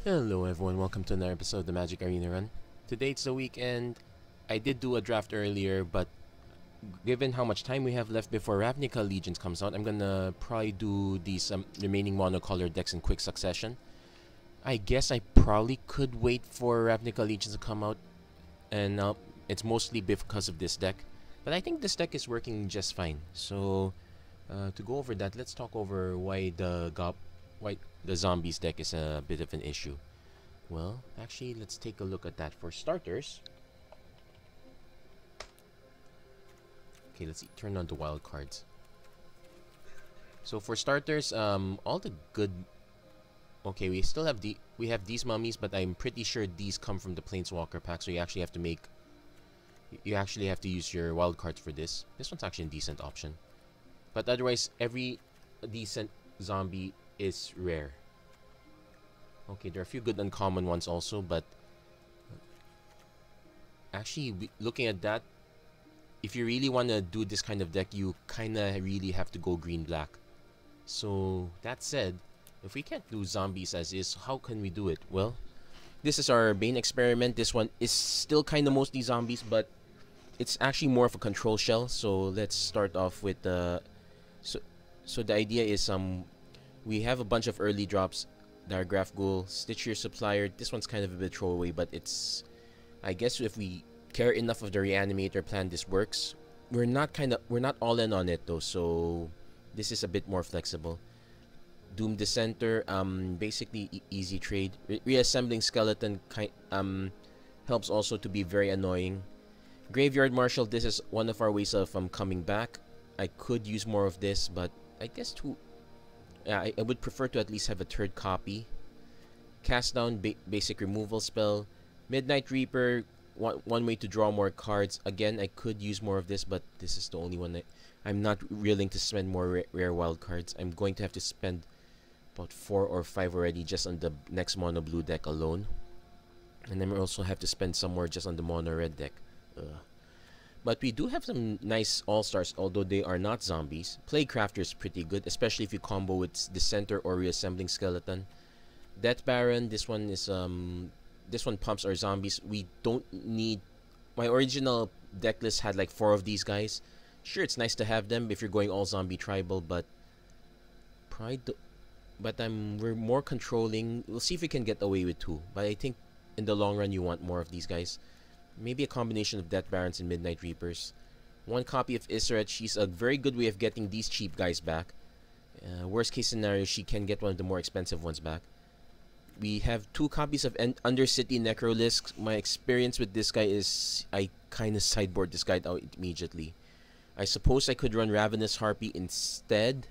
Hello everyone, welcome to another episode of the MTG Arena Run. Today it's the weekend. I did do a draft earlier, but given how much time we have left before Ravnica Allegiance comes out, I'm gonna probably do these remaining monocolor decks in quick succession. I guess I probably could wait for Ravnica Allegiance to come out, and it's mostly because of this deck. But I think this deck is working just fine. So, to go over that, let's talk over why the zombies deck is a bit of an issue. Well, actually, let's take a look at that. For starters, okay, let's turn on the wild cards. So for starters, all the good. Okay, we have these mummies, but I'm pretty sure these come from the Planeswalker pack. So you actually have to use your wild cards for this. This one's actually a decent option, but otherwise, every decent zombie is rare. Okay, there are a few good uncommon ones also, but actually, looking at that, if you really want to do this kind of deck, you kind of really have to go green-black. So, that said, if we can't do zombies as is, how can we do it? Well, this is our Bane experiment. This one is still kind of mostly zombies, but it's actually more of a control shell. So, let's start off with the... So the idea is, we have a bunch of early drops. Diagraph Ghoul, Stitch Your Supplier. This one's kind of a bit throwaway, but it's... I guess if we care enough of the Reanimator plan, this works. We're not all in on it though, so this is a bit more flexible. Doom Dissenter, basically easy trade. Reassembling Skeleton helps also to be very annoying. Graveyard Marshal, this is one of our ways of coming back. I could use more of this, but I guess I would prefer to at least have a third copy. Cast down, basic removal spell. Midnight Reaper, one way to draw more cards. Again, I could use more of this, but this is the only one I'm not willing to spend more rare wild cards. I'm going to have to spend about 4 or 5 already just on the next mono blue deck alone. And then I also have to spend some more just on the mono red deck. But we do have some nice all-stars, although they are not zombies. Plaguecrafter is pretty good, especially if you combo with Dissenter or Reassembling Skeleton. Death Baron, this one pumps our zombies. We don't need... My original deck list had like 4 of these guys. Sure, it's nice to have them if you're going all zombie tribal, but... we're more controlling. We'll see if we can get away with 2. But I think in the long run, you want more of these guys. Maybe a combination of Death Barons and Midnight Reapers. 1 copy of Iseret. She's a very good way of getting these cheap guys back. Worst case scenario, she can get one of the more expensive ones back. We have 2 copies of Undercity Necrolisk. My experience with this guy is I kind of sideboard this guy out immediately. I suppose I could run Ravenous Harpy instead.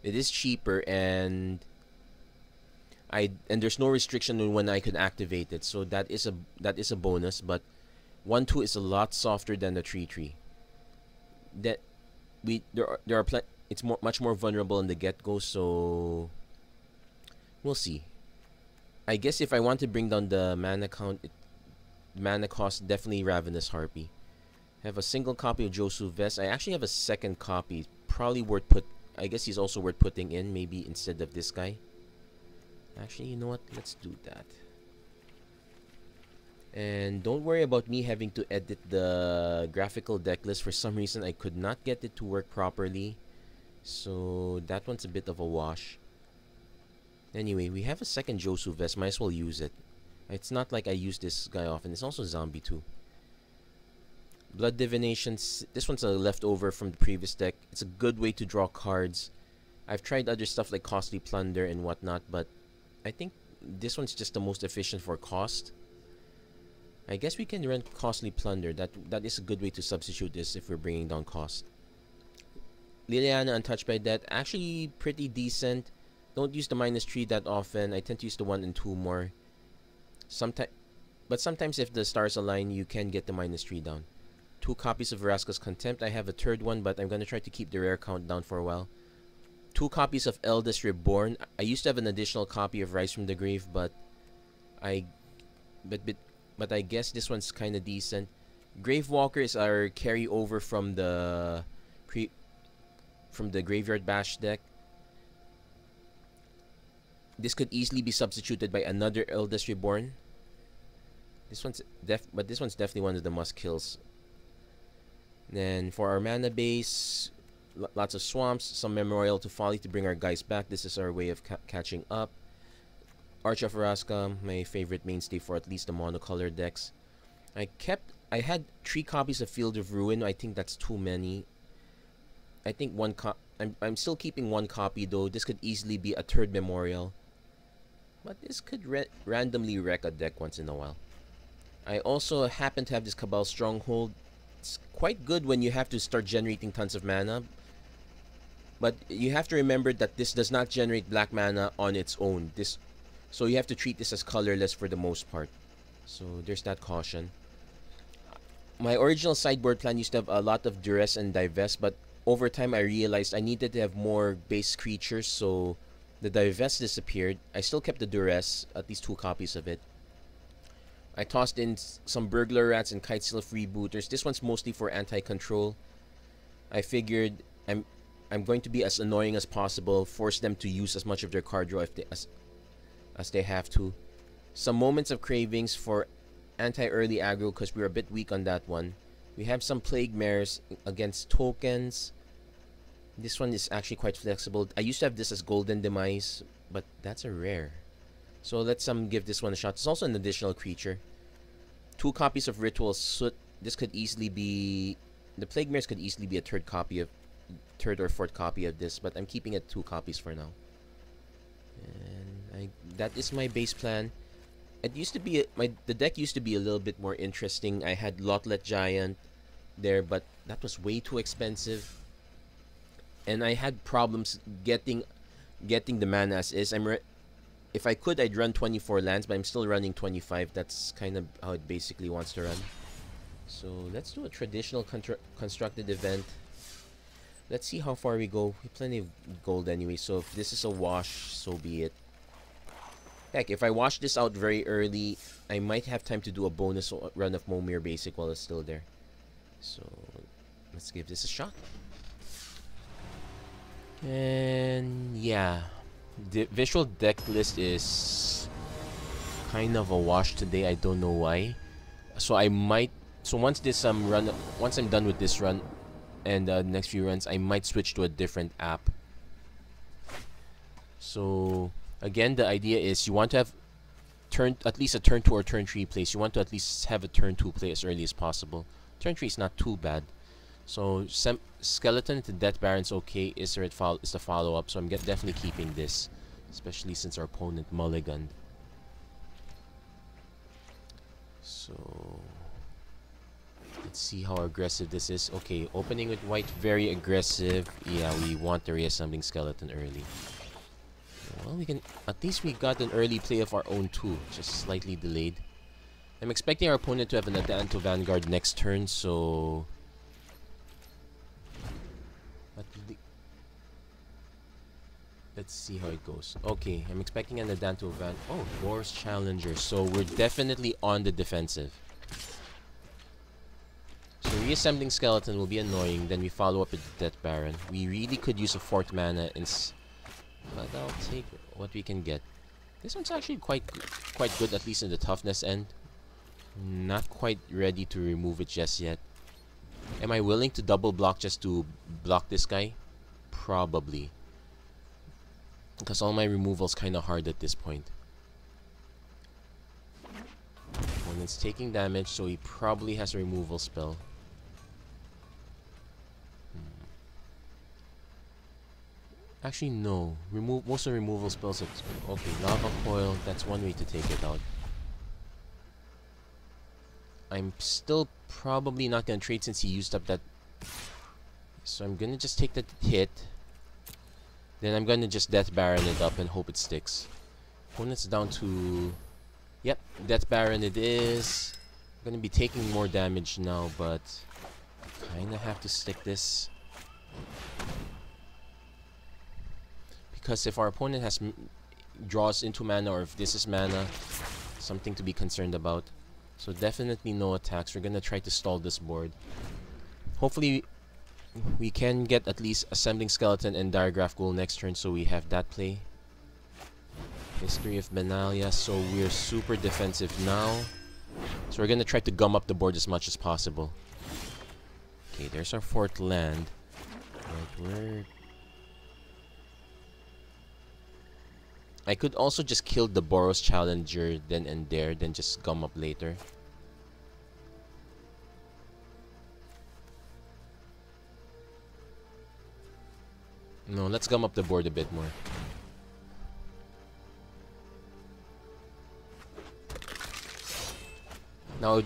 It is cheaper and there's no restriction on when I can activate it, so that is a bonus. But 1/2 is a lot softer than the 3/3. It's much more vulnerable in the get-go, so we'll see. I guess if I want to bring down the mana count, mana cost, definitely Ravenous Harpy. I have a single copy of Josu Vest. I actually have a second copy, probably I guess he's also worth putting in, maybe instead of this guy. Actually, you know what? Let's do that. And don't worry about me having to edit the graphical deck list. For some reason, I could not get it to work properly. So that one's a bit of a wash. Anyway, we have a second Josu Vest. Might as well use it. It's not like I use this guy often. It's also zombie too. Blood Divination. This one's a leftover from the previous deck. It's a good way to draw cards. I've tried other stuff like Costly Plunder and whatnot, but I think this one's just the most efficient for cost. I guess we can run Costly Plunder. That is a good way to substitute this if we're bringing down cost. Liliana Untouched by Death, actually pretty decent. Don't use the -3 that often. I tend to use the 1 and 2 more. But sometimes if the stars align, you can get the -3 down. 2 copies of Vraska's Contempt. I have a third one, but I'm gonna try to keep the rare count down for a while. 2 copies of Eldest Reborn. I used to have an additional copy of Rise from the Grave, but I guess this one's kind of decent. Gravewalker is our carryover from the Graveyard Bash deck. This could easily be substituted by another Eldest Reborn. But this one's definitely one of the must kills. Then for our mana base, lots of swamps, some Memorial to Folly to bring our guys back. This is our way of catching up. Arch of Araska, my favorite mainstay for at least the monocolor decks. I had 3 copies of Field of Ruin. I think that's too many. I think I'm still keeping 1 copy though. This could easily be a 3rd Memorial. But this could randomly wreck a deck once in a while. I also happen to have this Cabal Stronghold. It's quite good when you have to start generating tons of mana. But you have to remember that this does not generate black mana on its own. So you have to treat this as colorless for the most part. So there's that caution. My original sideboard plan used to have a lot of Duress and Divest, but over time I realized I needed to have more base creatures, so the Divest disappeared. I still kept the Duress, at least 2 copies of it. I tossed in some Burglar Rats and Kitesail Freebooters. This one's mostly for anti-control. I figured I'm going to be as annoying as possible, force them to use as much of their card draw as they have to. Some Moments of Cravings for anti-early aggro because we're a bit weak on that one. We have some Plague Mares against tokens. This one is actually quite flexible. I used to have this as Golden Demise, but that's a rare. So let's give this one a shot. It's also an additional creature. 2 copies of Ritual Soot. This could easily be... The Plague Mares could easily be a 3rd or 4th copy of this, but I'm keeping it 2 copies for now. And that is my base plan. It used to be... the deck used to be a little bit more interesting. I had Locklet Giant there, but that was way too expensive. And I had problems getting the mana as is. If I could, I'd run 24 lands, but I'm still running 25. That's kind of how it basically wants to run. So let's do a traditional constructed event. Let's see how far we go. We have plenty of gold anyway, so if this is a wash, so be it. Heck, if I wash this out very early, I might have time to do a bonus run of Momir Basic while it's still there. So let's give this a shot. And yeah, the visual deck list is kind of a wash today. I don't know why. So once I'm done with this run and the next few runs, I might switch to a different app. So again, the idea is you want to have at least a turn 2 or turn 3 place. You want to at least have a turn 2 play as early as possible. Turn 3 is not too bad. So Skeleton to Death Baron's okay. Is the follow-up, so I'm definitely keeping this, especially since our opponent mulliganed. So let's see how aggressive this is. Okay, opening with white, very aggressive. Yeah, we want the Reassembling Skeleton early. Well, at least we got an early play of our own too, just slightly delayed. I'm expecting our opponent to have an Adanto Vanguard next turn, so... Let's see how it goes. Okay, I'm expecting an Adanto Van... Oh, Wars Challenger, so we're definitely on the defensive. So Reassembling Skeleton will be annoying, then we follow up with Death Baron. We really could use a 4th mana, but I'll take what we can get. This one's actually quite good, at least in the toughness end. Not quite ready to remove it just yet. Am I willing to double block just to block this guy? Probably. Because all my removal's kind of hard at this point. When it's taking damage, so he probably has a removal spell. Actually, no. Most of the removal spells are... Okay, Lava Coil, that's one way to take it out. I'm still probably not going to trade since he used up that... So I'm going to just take that hit. Then I'm going to just Death Baron it up and hope it sticks. Opponent's down to... Yep, Death Baron it is. I'm going to be taking more damage now, but... I kind of have to stick this. Because if our opponent draws into mana, or if this is mana, something to be concerned about. So definitely no attacks. We're gonna try to stall this board. Hopefully we can get at least Assembling Skeleton and Diregraph Ghoul next turn, so we have that play. History of Benalia, so we're super defensive now. So we're gonna try to gum up the board as much as possible. Okay, there's our 4th land. Right, where... I could also just kill the Boros Challenger then and there, then just gum up later. No, let's gum up the board a bit more. Now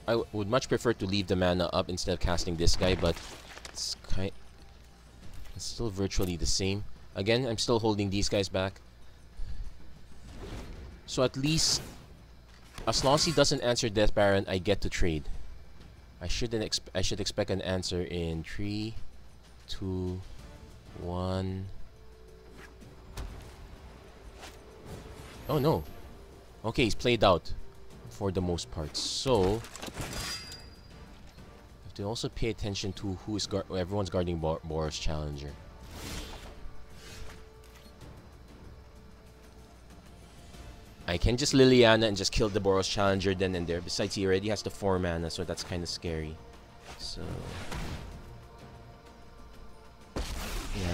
I would much prefer to leave the mana up instead of casting this guy, but it's still virtually the same. Again, I'm still holding these guys back. So at least, as long as he doesn't answer Death Baron, I get to trade. I should expect an answer in 3, 2, 1. Oh no. Okay, he's played out for the most part. So have to also pay attention to who is everyone's guarding Boros Challenger. I can just Liliana and just kill the Boros Challenger then and there. Besides, he already has the 4 mana, so that's kind of scary. So yeah,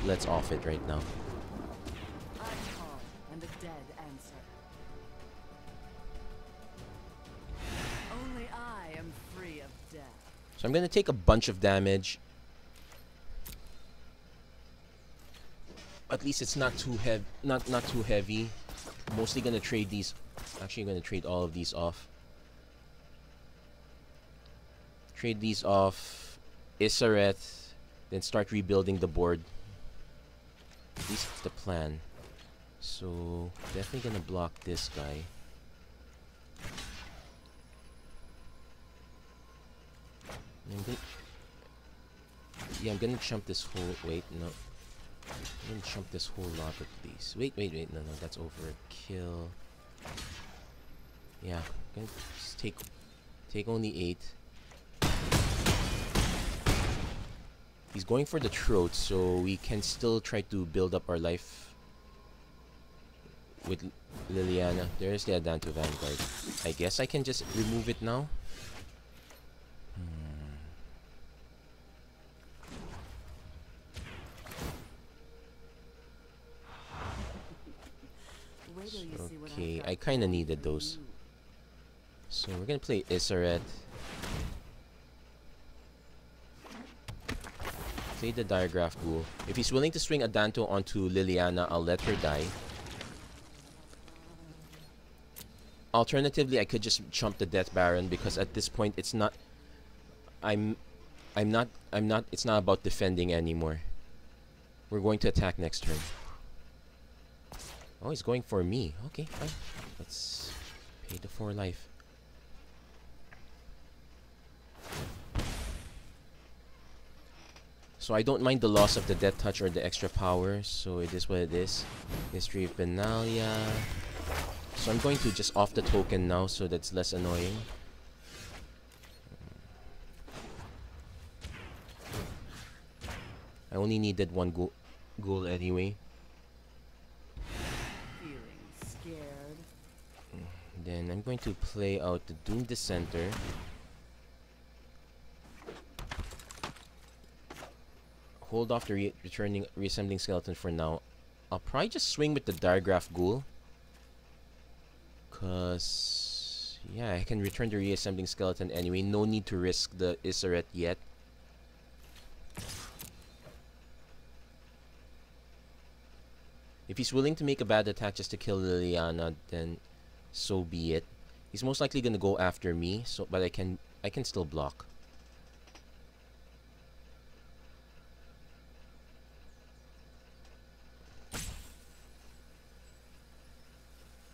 let's off it right now. I call, and the dead answer. Only I am free of death. So I'm gonna take a bunch of damage. At least it's not too too heavy. Mostly gonna trade these. Actually, gonna trade all of these off. Trade these off. Isareth. Then start rebuilding the board. At least it's the plan. So definitely gonna block this guy. I'm gonna chump this whole. Wait, no. I'm gonna chump this whole lot of these. Wait, no, that's overkill. Yeah, I'm gonna just take only 8. He's going for the throat, so we can still try to build up our life with Liliana. There's the Adanto Vanguard. I guess I can just remove it now. Okay, I kind of needed those. So we're gonna play Isareth. Play the Diagraph Ghoul. If he's willing to swing Adanto onto Liliana, I'll let her die. Alternatively, I could just chump the Death Baron because at this point it's not. It's not about defending anymore. We're going to attack next turn. Oh, he's going for me. Okay, fine. Let's pay the 4 life. So I don't mind the loss of the Death Touch or the extra power. So it is what it is. History of Benalia. So I'm going to just off the token now so that's less annoying. I only needed 1 ghoul anyway. Then I'm going to play out the Doom Dissenter. Hold off the reassembling skeleton for now. I'll probably just swing with the Diagraph Ghoul. Cause yeah, I can return the reassembling skeleton anyway. No need to risk the Isareth yet. If he's willing to make a bad attack just to kill Liliana, then so be it. He's most likely gonna go after me, so but I can still block.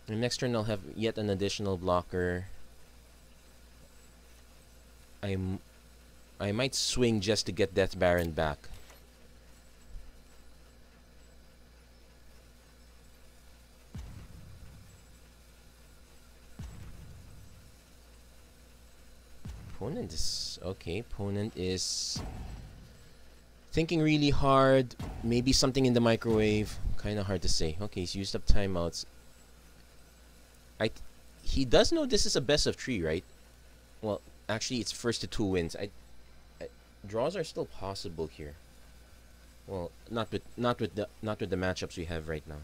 And next turn I'll have yet an additional blocker. I might swing just to get Death Baron back. Opponent is okay. Opponent is Thinking really hard. Maybe something in the microwave. Kind of hard to say. Okay, he's used up timeouts. He does know this is a best of 3, right? Well, actually, it's first to 2 wins. Draws are still possible here. Well, not with the matchups we have right now.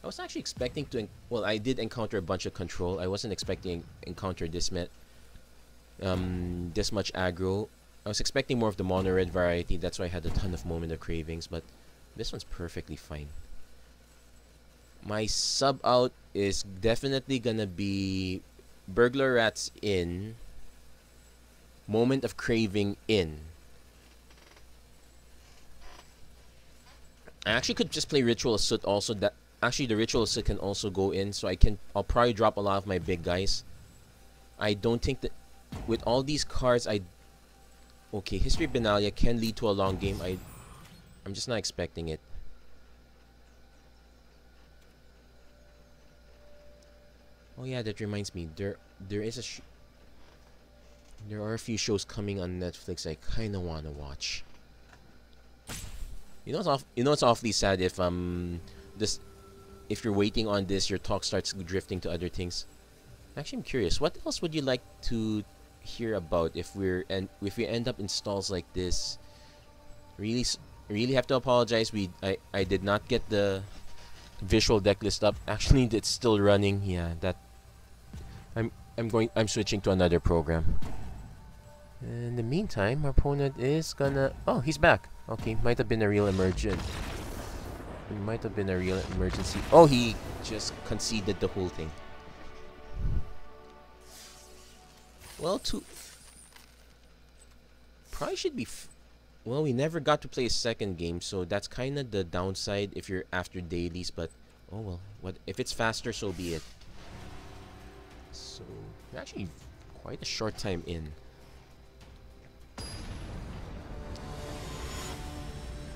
I was actually expecting to. Well, I did encounter a bunch of control. I wasn't expecting to encounter this much aggro. I was expecting more of the mono red variety. That's why I had a ton of moment of cravings. But this one's perfectly fine. My sub out is definitely gonna be Burglar Rats in. Moment of Craving in. I actually could just play Ritual Soot also. That actually the Ritual Soot can also go in, so I'll probably drop a lot of my big guys. I don't think that with all these cards okay, History of Benalia can lead to a long game. I'm just not expecting it. Oh yeah, that reminds me. There are a few shows coming on Netflix I kind of want to watch. You know it's awfully sad if you're waiting on this, your talk starts drifting to other things. Actually, I'm curious. What else would you like to hear about if we end up in stalls like this? Really have to apologize. I did not get the visual deck list up. Actually, it's still running. Yeah, that I'm switching to another program. In the meantime, our opponent is gonna... Oh, he's back. Okay, might have been a real emergency. Oh, he just conceded the whole thing. Well, probably should be... Well, we never got to play a second game, so that's kind of the downside if you're after dailies, but... Oh well, what if it's faster, so be it. So, actually, quite a short time in.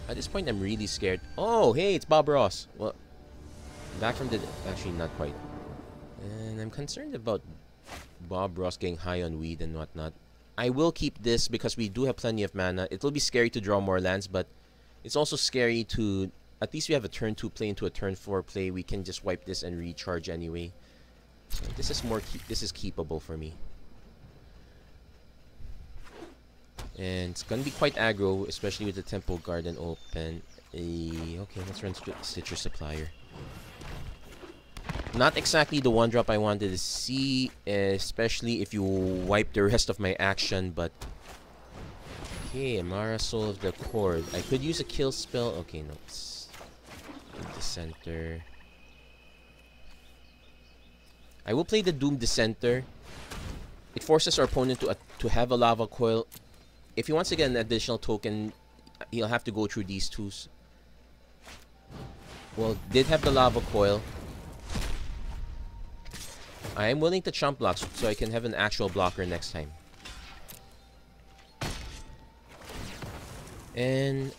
At this point, I'm really scared. Oh, hey, it's Bob Ross. Well, back from the... Actually, not quite. And I'm concerned about Bob Ross getting high on weed and whatnot. I will keep this because we do have plenty of mana. It'll be scary to draw more lands, but it's also scary to... At least we have a turn 2 play into a turn 4 play. We can just wipe this and recharge anyway. So this is keepable for me. And it's gonna be quite aggro, especially with the Temple Garden open. Okay, let's run Stitcher Supplier. Not exactly the one drop I wanted to see, especially if you wipe the rest of my action, but... Okay, Amara Soul of the Cord. I could use a kill spell. Okay, no. Doom Dissenter. I will play the Doom Dissenter. It forces our opponent to have a Lava Coil. If he wants to get an additional token, he'll have to go through these twos. Well, did have the Lava Coil. I am willing to chump block so I can have an actual blocker next time. And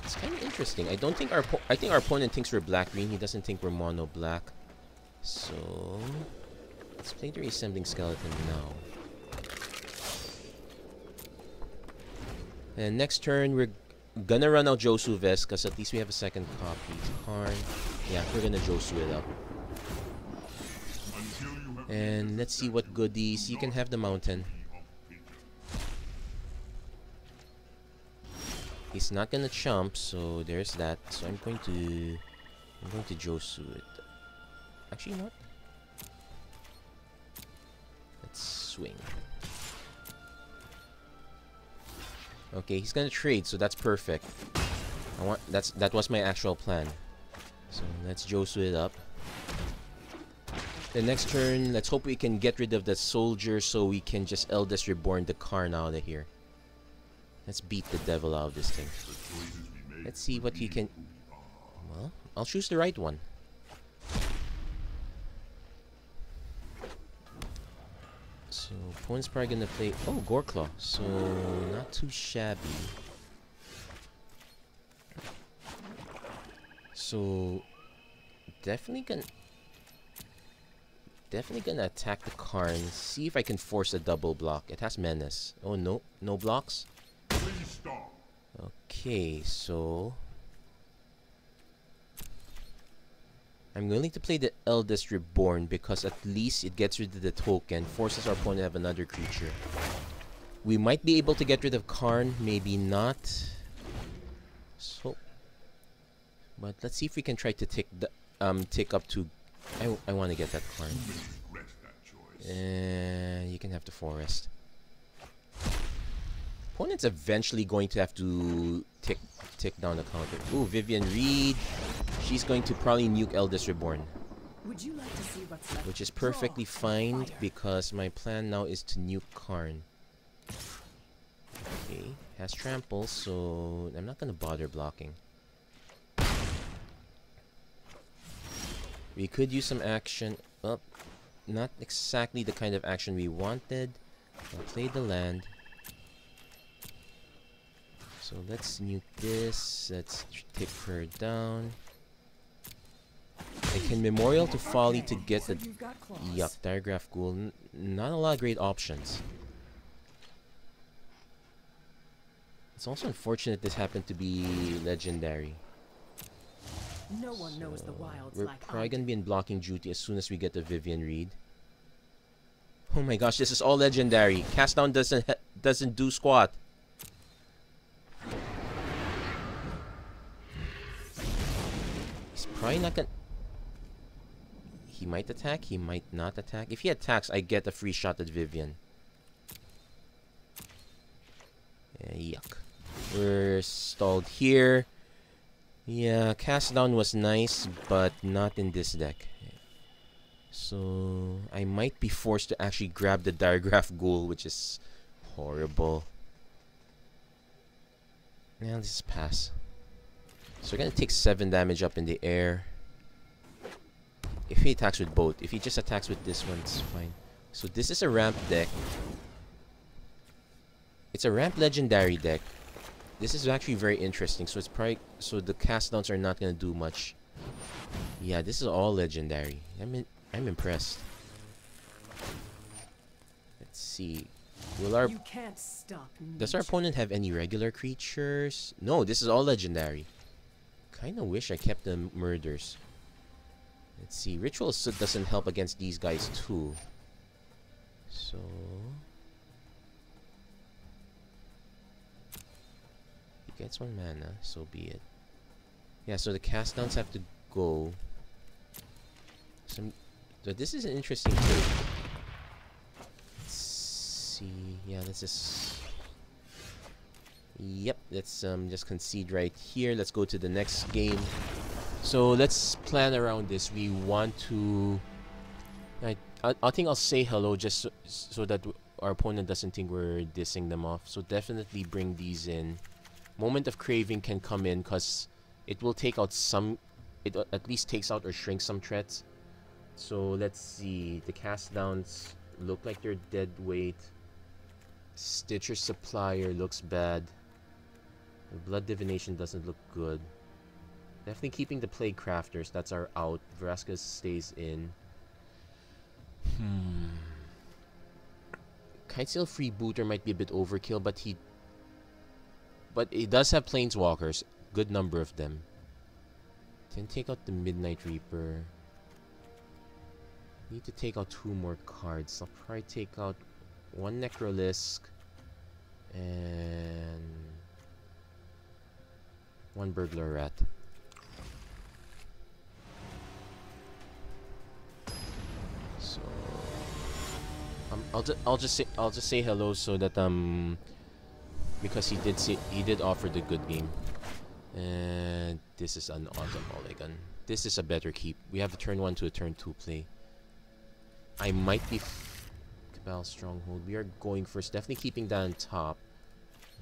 it's kind of interesting. I think our opponent thinks we're black-green. He doesn't think we're mono-black. So let's play the Reassembling Skeleton now. And next turn, we're gonna run out Josu Vest, because at least we have a second copy. Karn. Yeah, we're gonna Josu it up. And let's see what goodies. You can have the mountain. He's not gonna chump, so there's that. So I'm going to Josu it. Actually not. Let's swing. Okay, he's gonna trade, so that's perfect. That was my actual plan. So let's Josu it up. The next turn, let's hope we can get rid of the soldier so we can just Eldest Reborn the Karn out of here. Let's beat the devil out of this thing. Let's see what he can... Well, I'll choose the right one. So, opponent's probably gonna play... Oh, Goreclaw. So, not too shabby. So, definitely gonna... Definitely gonna attack the Karn. See if I can force a double block. It has menace. Oh no, no blocks. Okay, so I'm willing to play the Eldest Reborn because at least it gets rid of the token, forces our opponent to have another creature. We might be able to get rid of Karn, maybe not. So, but let's see if we can try to tick up to. I want to get that Karn. And you can have the forest. Opponent's eventually going to have to tick down the counter. Ooh, Vivian Reed. She's going to probably nuke Eldest Reborn. Would you like to see what's left? Which is perfectly fine because my plan now is to nuke Karn. Okay, has trample, so I'm not gonna bother blocking. We could use some action. Oh, not exactly the kind of action we wanted. I'll play the land. So let's nuke this. Let's take her down. I can Memorial to Folly to get the yuck Diagraph Ghoul. Not a lot of great options. It's also unfortunate this happened to be legendary. No one knows the wilds We're like probably I gonna be in blocking duty as soon as we get the Vivian Reed. Oh my gosh, this is all legendary. Cast down doesn't do squat. He's probably not gonna. He might attack. He might not attack. If he attacks, I get a free shot at Vivian. Yuck. We're stalled here. Yeah, cast down was nice, but not in this deck. So I might be forced to actually grab the Diagraph Ghoul, which is horrible. Yeah, let's just pass. So we're gonna take 7 damage up in the air. If he attacks with both. If he just attacks with this one, it's fine. So this is a ramp deck. It's a ramp legendary deck. This is actually very interesting. So it's probably the cast downs are not gonna do much. Yeah, this is all legendary. I'm impressed. Let's see. You can't stop me. Does our opponent have any regular creatures? No, this is all legendary. Kinda wish I kept the murders. Let's see. Ritual Soot doesn't help against these guys too. So he gets 1 mana, so be it. Yeah, so the cast downs have to go. So this is an interesting trade. Let's see. Yeah, let's just. Yep, let's just concede right here. Let's go to the next game. So let's plan around this. We want to. I think I'll say hello just so that our opponent doesn't think we're dissing them off. So definitely bring these in. Moment of Craving can come in because it will take out some. It at least takes out or shrinks some threats. So let's see. The cast downs look like they're dead weight. Stitcher Supplier looks bad. The Blood Divination doesn't look good. Definitely keeping the Plague Crafters. That's our out. Vraska stays in. Kitesail Freebooter might be a bit overkill, but he does have Planeswalkers. Good number of them. Can take out the Midnight Reaper. Need to take out 2 more cards. I'll probably take out 1 Necrolisk and 1 Burglar Rat. So I'll just say hello so that because he did offer the good game. And this is an Autumn Mulligan. This is a better keep. We have a turn 1 to a turn 2 play. I might be Cabal Stronghold. We are going first. Definitely keeping that on top.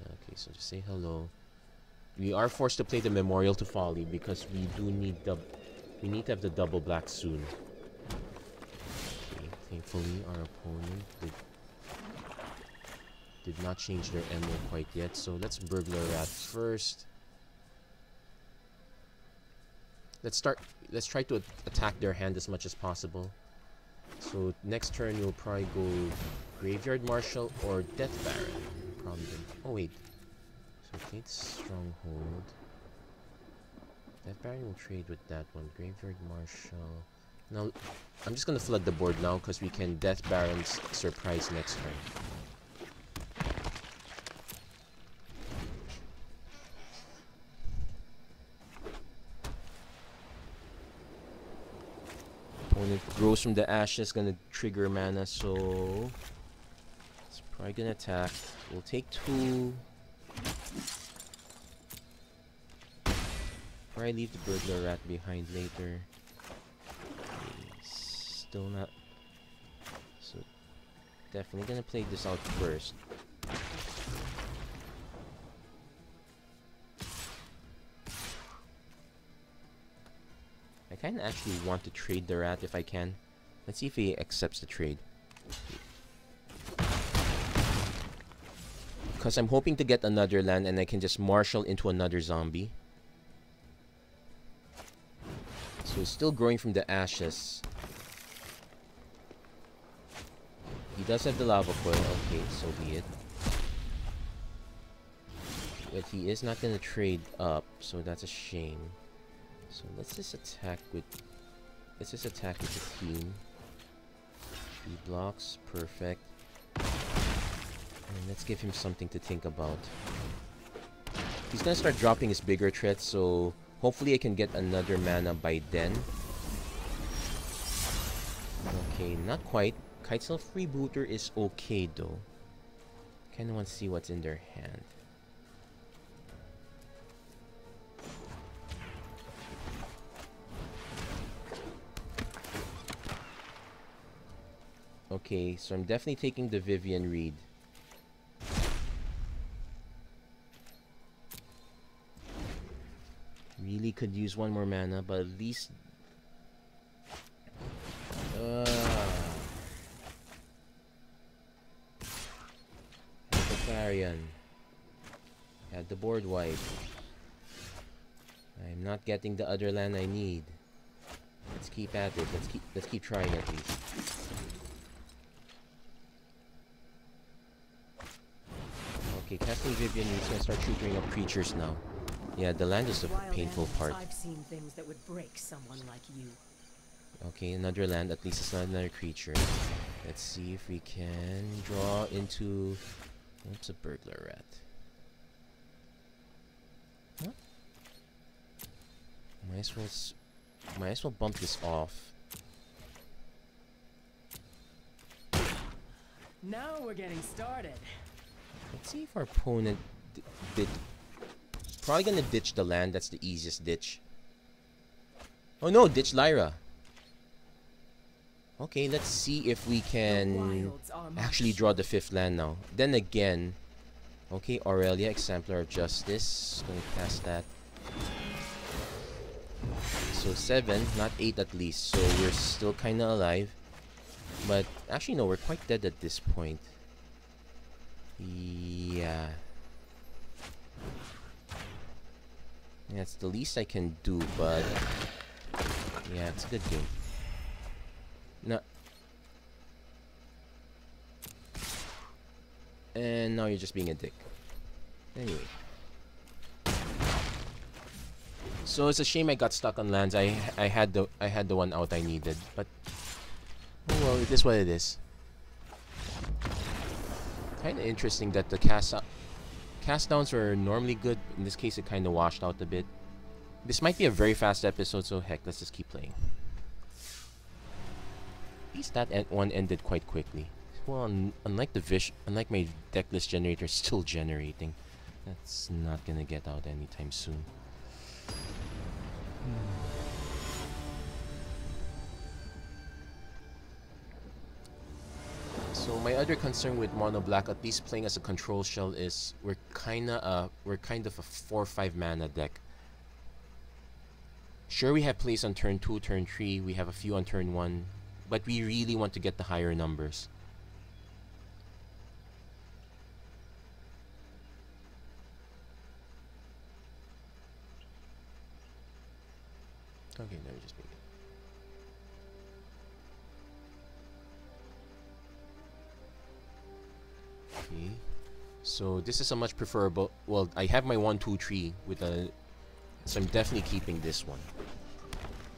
Okay, so just say hello. We are forced to play the Memorial to Folly because we do need we need to have the double black soon. Okay, thankfully our opponent did not change their MO quite yet. So let's Burglar Rat first. Let's try to attack their hand as much as possible. So next turn we'll probably go Graveyard Marshal or Death Baron. Probably. Oh wait. So take Stronghold. Death Baron will trade with that one. Graveyard Marshal. Now, I'm just gonna flood the board now because we can Death Baron's surprise next turn. Opponent grows from the ashes, gonna trigger mana, so it's probably gonna attack. We'll take 2. Probably leave the Burglar Rat behind later. Still not. So definitely gonna play this out first. I kinda actually want to trade the rat if I can. Let's see if he accepts the trade. Because I'm hoping to get another land and I can just marshal into another zombie. So it's still growing from the ashes. He does have the lava coil. Okay, so be it. But he is not gonna trade up, so that's a shame. So let's just attack with the team. He blocks, perfect. And let's give him something to think about. He's gonna start dropping his bigger threats, so hopefully I can get another mana by then. Okay, not quite. Kitesail Freebooter is okay though. Kinda want to see what's in their hand. Okay, so I'm definitely taking the Vivian Reed. Really could use one more mana, but at least... the Clarion. Had the board wipe. I'm not getting the other land I need. Let's keep at it. Let's keep trying at least. Okay, casting Vivian Reed's gonna start tutoring up creatures now. Yeah, the land is the painful part. I've seen things that would break someone like you. Okay, another land. At least it's not another creature. Let's see if we can draw into... Oops, a Burglar Rat. Huh? Might as well bump this off. Now we're getting started. Let's see if our opponent did... Probably gonna ditch the land. That's the easiest ditch. Oh no, ditch Lyra. Okay, let's see if we can actually draw the 5th land now. Then again, okay, Aurelia, Exemplar of Justice. Gonna cast that. So 7, not 8 at least. So we're still kinda alive. But actually no, we're quite dead at this point. Yeah. Yeah, it's the least I can do, but yeah, it's a good game. No. And now you're just being a dick. Anyway. So it's a shame I got stuck on lands. I had the one out I needed, but oh well, it is what it is. Kind of interesting that the cast downs were normally good. In this case, it kind of washed out a bit. This might be a very fast episode, so heck, let's just keep playing. At least that one ended quite quickly. Well, unlike my deck list generator still generating, that's not gonna get out anytime soon. So my other concern with Mono Black, at least playing as a control shell, is we're kind of a 4-5 mana deck. Sure, we have plays on turn 2, turn 3, we have a few on turn 1, but we really want to get the higher numbers. Okay, let me just make it. So this is a much preferable. Well, I have my 1-2-3 with a, so I'm definitely keeping this one.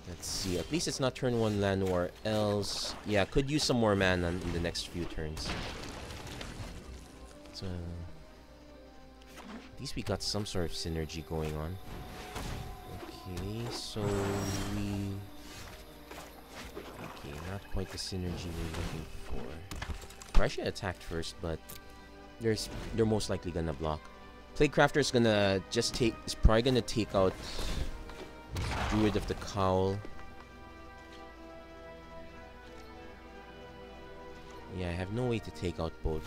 Let's see. At least it's not turn 1 land, or else, yeah, could use some more mana in the next few turns. So at least we got some sort of synergy going on. Okay, so we. Okay, not quite the synergy we're looking for. I should have attacked first, but they're most likely gonna block. Plaguecrafter is gonna just take. Is probably gonna take out Druid of the Cowl. Yeah, I have no way to take out both.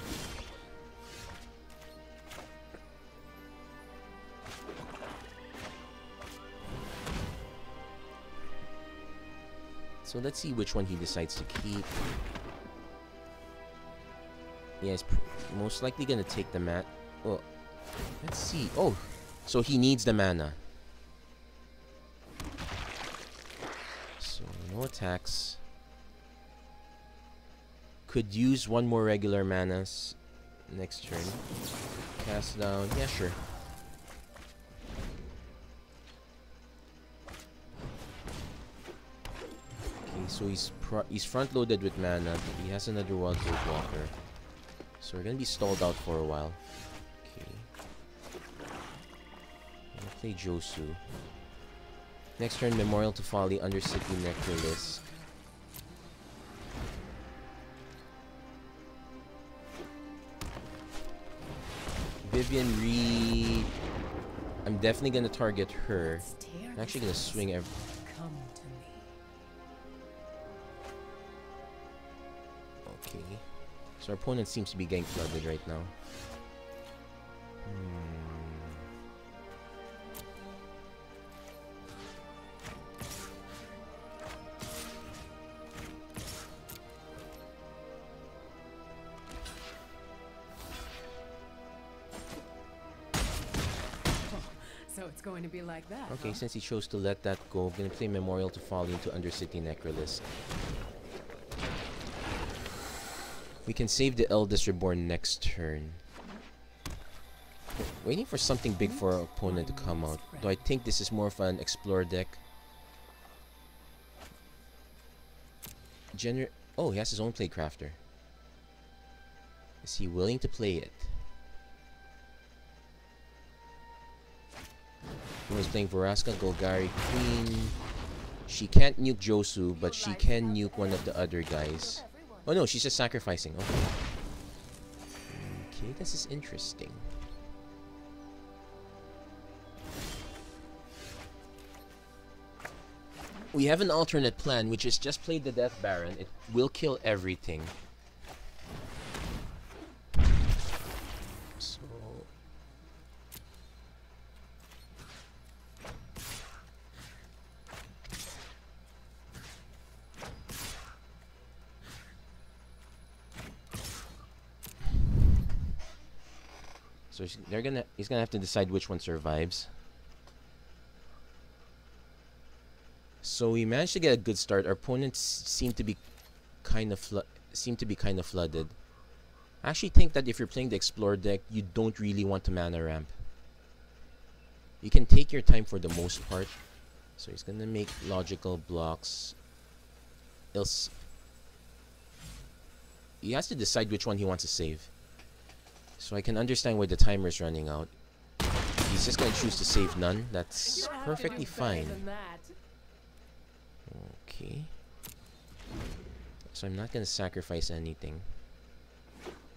So let's see which one he decides to keep. Yeah, he's most likely gonna take the mat. Well, let's see. Oh, so he needs the mana. So no attacks. Could use one more regular mana next turn. Cast down. Yeah, sure. Okay, so he's front loaded with mana. He has another Wild Gold Walker. So we're gonna be stalled out for a while. Okay. I'm gonna play Josu. Next turn, Memorial to Folly, Undercity, Necrolis. Vivian Reed. I'm definitely gonna target her. I'm actually gonna swing every. Okay. So our opponent seems to be getting flooded right now. So it's going to be like that. Okay, huh? since he chose to let that go, I'm gonna play Memorial to Folly into Undercity Necrolis. We can save the Eldest Reborn next turn. Waiting for something big for our opponent to come out. Though I think this is more of an Explore deck. Oh, he has his own Plaguecrafter. Is he willing to play it? He was playing Veraska, Golgari, Queen. She can't nuke Josu, but she can nuke one of the other guys. Oh no, she's just sacrificing. Okay. Okay, this is interesting. We have an alternate plan, which is just play the Death Baron. It will kill everything. So... So he's gonna have to decide which one survives. So we managed to get a good start. Our opponents seem to be kind of flooded. I actually think that if you're playing the Explore deck, you don't really want to mana ramp. You can take your time for the most part. So he's gonna make logical blocks. Else, he has to decide which one he wants to save. So I can understand why the timer's running out. He's just gonna choose to save none. That's perfectly fine. Okay. So I'm not gonna sacrifice anything.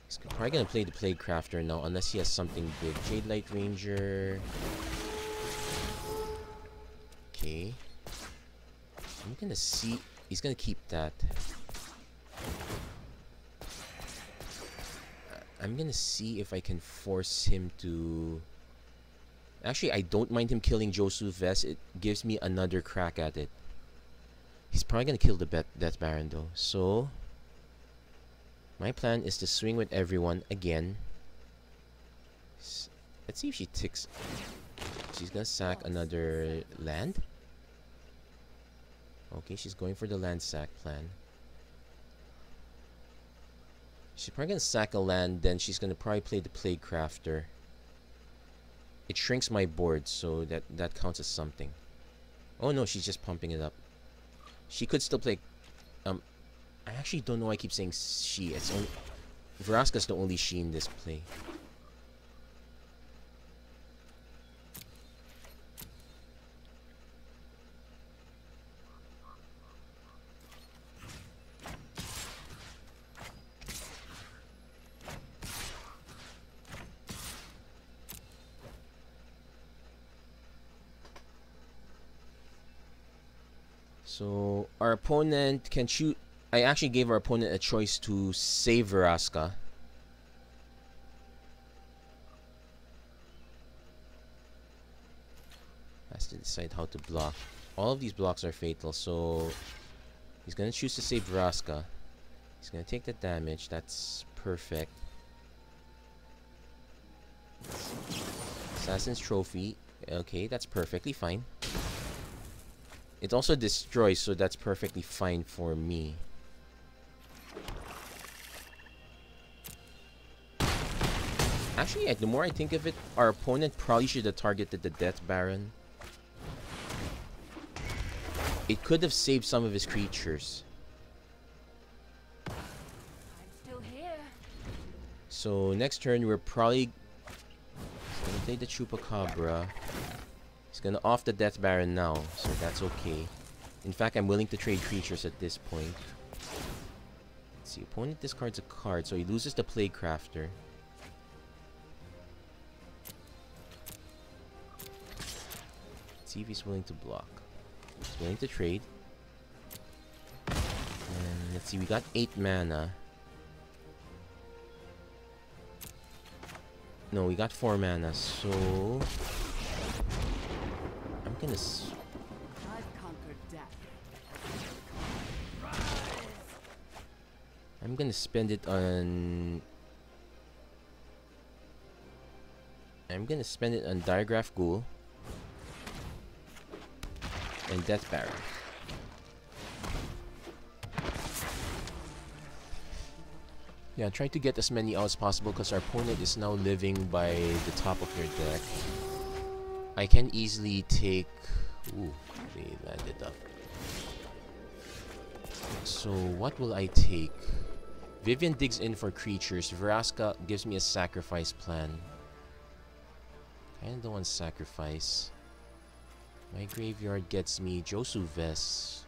He's probably gonna play the Plaguecrafter now, unless he has something big. Jade Light Ranger. Okay. I'm gonna see. He's gonna keep that. I'm gonna see if I can force him to... Actually, I don't mind him killing Josu Vest. It gives me another crack at it. He's probably gonna kill the Death Baron though. So... my plan is to swing with everyone again. Let's see if she ticks. She's gonna sack another land. Okay, she's going for the land sack plan. She's probably gonna sack a land, then she's gonna probably play the Plague Crafter. It shrinks my board, so that counts as something. Oh no, she's just pumping it up. She could still play. I actually don't know why I keep saying she. It's only Vraska's the only she in this play. So our opponent can shoot. I actually gave our opponent a choice to save Vraska. Has to decide how to block. All of these blocks are fatal, so he's gonna choose to save Vraska. He's gonna take the damage. That's perfect. Assassin's Trophy. Okay, that's perfectly fine. It also destroys, so that's perfectly fine for me. Actually, the more I think of it, our opponent probably should have targeted the Death Baron. It could have saved some of his creatures. I'm still here. So next turn, we're probably gonna play the Chupacabra. He's gonna off the Death Baron now, so that's okay. In fact, I'm willing to trade creatures at this point. Let's see, opponent discards a card, so he loses the Plague Crafter. Let's see if he's willing to block. He's willing to trade. And let's see, we got 8 mana. No, we got 4 mana, so I'm gonna I've conquered death. I'm gonna spend it on Diregraph Ghoul and Death Baron. Yeah, try to get as many out as possible because our opponent is now living by the top of their deck. I can easily take... Ooh, they landed up. So what will I take? Vivian digs in for creatures. Vraska gives me a sacrifice plan. Kinda don't want sacrifice. My graveyard gets me Josu Vess.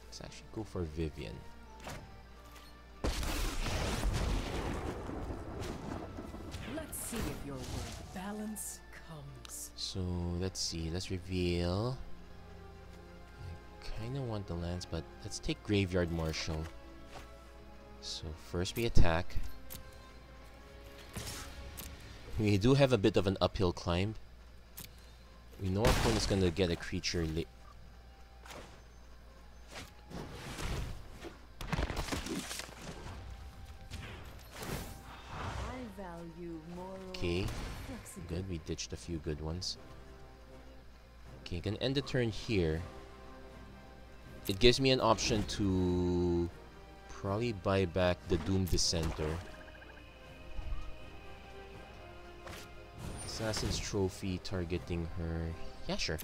Let's actually go for Vivian. Let's see if your word balance comes. So let's see, let's reveal. I kinda want the lands, but let's take Graveyard Marshal. So first we attack. We do have a bit of an uphill climb. We know our opponent's gonna get a creature late. Okay, good. We ditched a few good ones. Okay, gonna end the turn here. It gives me an option to probably buy back the Doom Dissenter. Assassin's Trophy targeting her. Yeah, sure.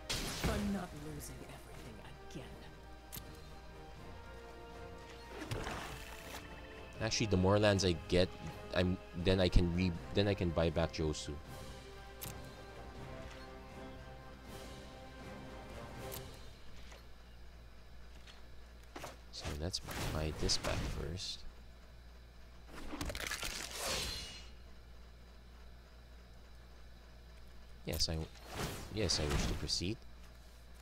For not losing everything again. Actually, the more lands I get, then I can buy back Josu. So let's buy this back first. Yes, I wish to proceed.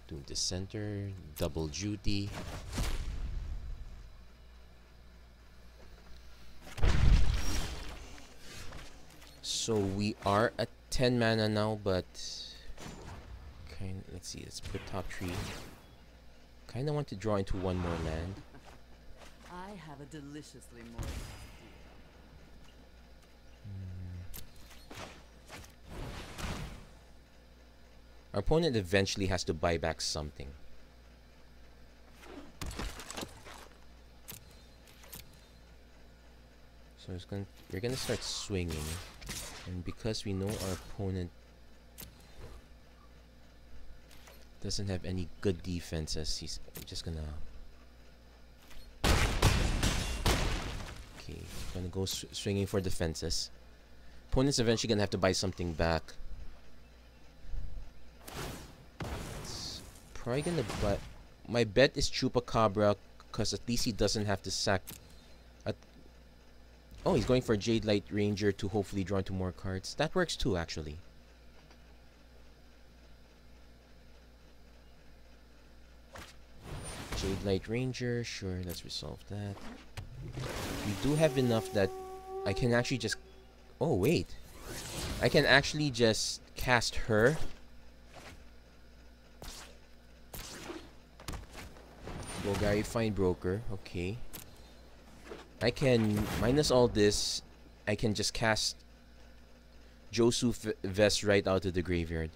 Doom Dissenter, double duty. So we are at 10 mana now, but let's see, let's put top 3. Kinda want to draw into one more land. I have a deliciously moist Our opponent eventually has to buy back something. So we're gonna start swinging, and because we know our opponent doesn't have any good defenses, he's just gonna gonna go swinging for defenses. Opponent's eventually gonna have to buy something back. It's probably gonna buy. My bet is Chupacabra, because at least he doesn't have to sack. Oh, he's going for Jade Light Ranger to hopefully draw into more cards. That works too, actually. Jade Light Ranger, sure, let's resolve that. We do have enough that I can actually just... Oh, wait. I can actually just cast her. Golgari Fine Broker, okay. I can, minus all this, I can just cast Josu Vest right out of the graveyard.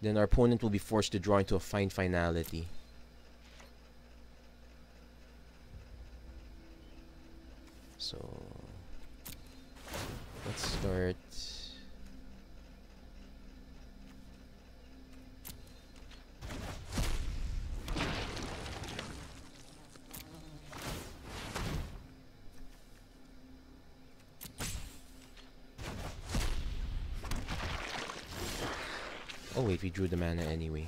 Then our opponent will be forced to draw into a Fine Finality. So, let's start. Oh wait, we drew the mana anyway.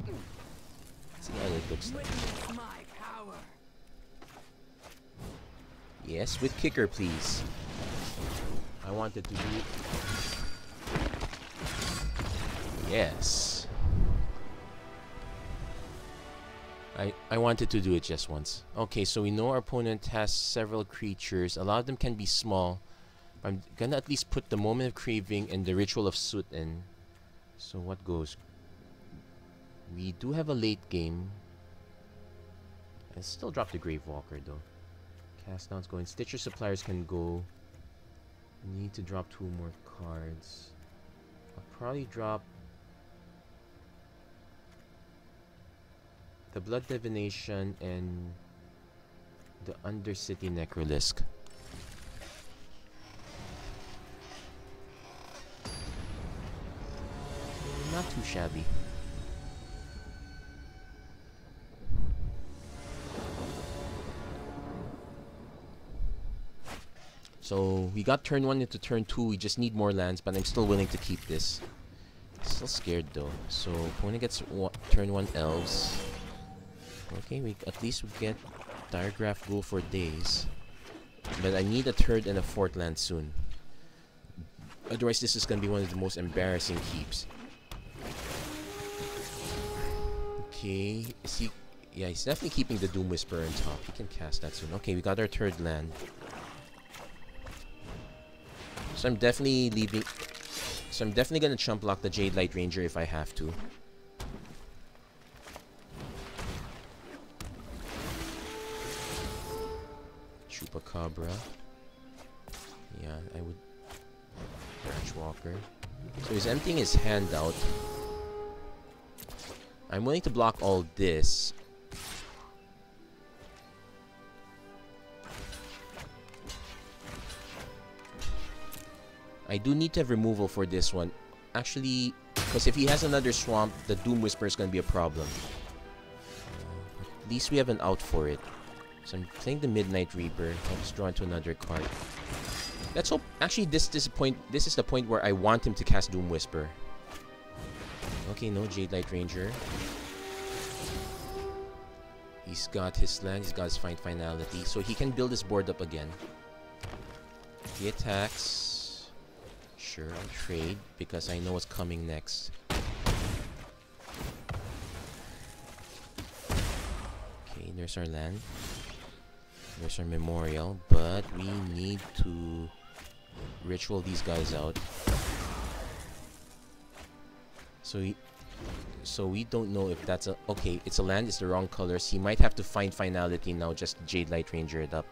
Let's see how it looks like. Yes, with kicker, please. I wanted to do it. Yes. I wanted to do it just once. Okay, so we know our opponent has several creatures. A lot of them can be small. I'm gonna at least put the Moment of Craving and the Ritual of Soot in. So what goes? We do have a late game. I still drop the Gravewalker though. Cast down's going. Stitcher Suppliers can go. We need to drop 2 more cards. I'll probably drop the Blood Divination and the Undercity Necrolisk. Not too shabby. So we got turn 1 into turn 2. We just need more lands, but I'm still willing to keep this. Still scared though. So opponent gets turn 1 elves. Okay, at least we get Diregraph Ghoul for days. But I need a 3rd and a 4th land soon. Otherwise, this is gonna be one of the most embarrassing keeps. Okay, yeah, he's definitely keeping the Doom Whisperer on top. He can cast that soon. Okay, we got our 3rd land. So I'm definitely leaving. So I'm definitely gonna chump block the Jade Light Ranger if I have to. Chupacabra. Yeah, I would. Branchwalker. So he's emptying his hand out. I'm willing to block all this. I do need to have removal for this one. Actually, because if he has another swamp, the Doom Whisper is going to be a problem. At least we have an out for it. So I'm playing the Midnight Reaper. I'll just draw into another card. Let's hope. Actually, this is the point where I want him to cast Doom Whisper. Okay, no Jade Light Ranger. He's got his land. He's got his Fine Finality, so he can build his board up again. He attacks. Sure, I'll trade because I know what's coming next. Okay, there's our land. There's our memorial, but we need to ritual these guys out. So we don't know if that's a... Okay, it's a land, it's the wrong colors. He might have to find Finality now, just Jade Light Ranger it up.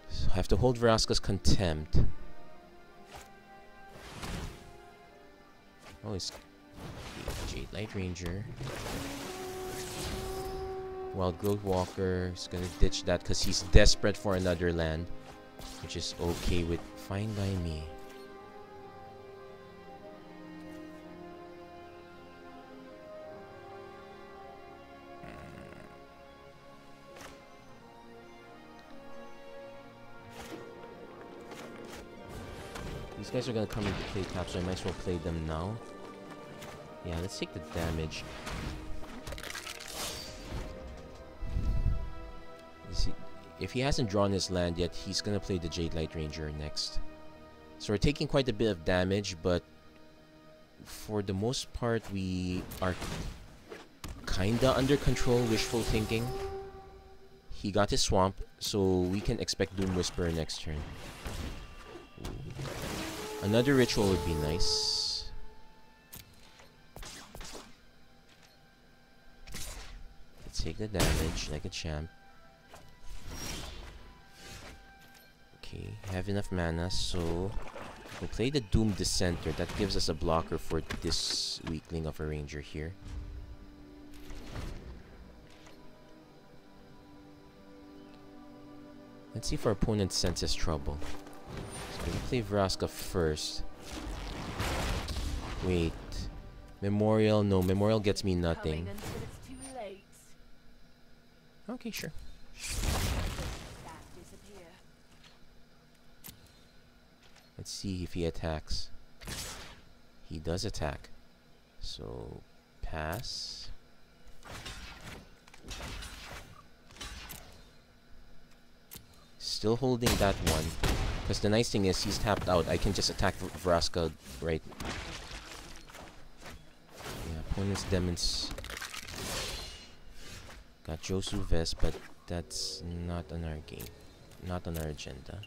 So I have to hold Vraska's Contempt. Oh, it's Jade Light Ranger. Wild Growth Walker is gonna ditch that because he's desperate for another land, which is okay with fine by me. These guys are gonna come into play tap, so I might as well play them now. Yeah, let's take the damage. See, if he hasn't drawn his land yet, he's gonna play the Jade Light Ranger next. So we're taking quite a bit of damage, but for the most part, we are kinda under control, wishful thinking. He got his swamp, so we can expect Doom Whisperer next turn. Ooh. Another ritual would be nice. Let's take the damage like a champ. Okay, have enough mana, so we'll play the Doom Dissenter. That gives us a blocker for this weakling of a ranger here. Let's see if our opponent senses trouble. So we'll play Vraska first. Wait. Memorial? No, Memorial gets me nothing. Okay, sure. Let's see if he attacks. He does attack. So, pass. Still holding that one. Because the nice thing is he's tapped out. I can just attack Vraska right. Yeah, opponent's demons. Got Josu Vest, but that's not on our game. Not on our agenda.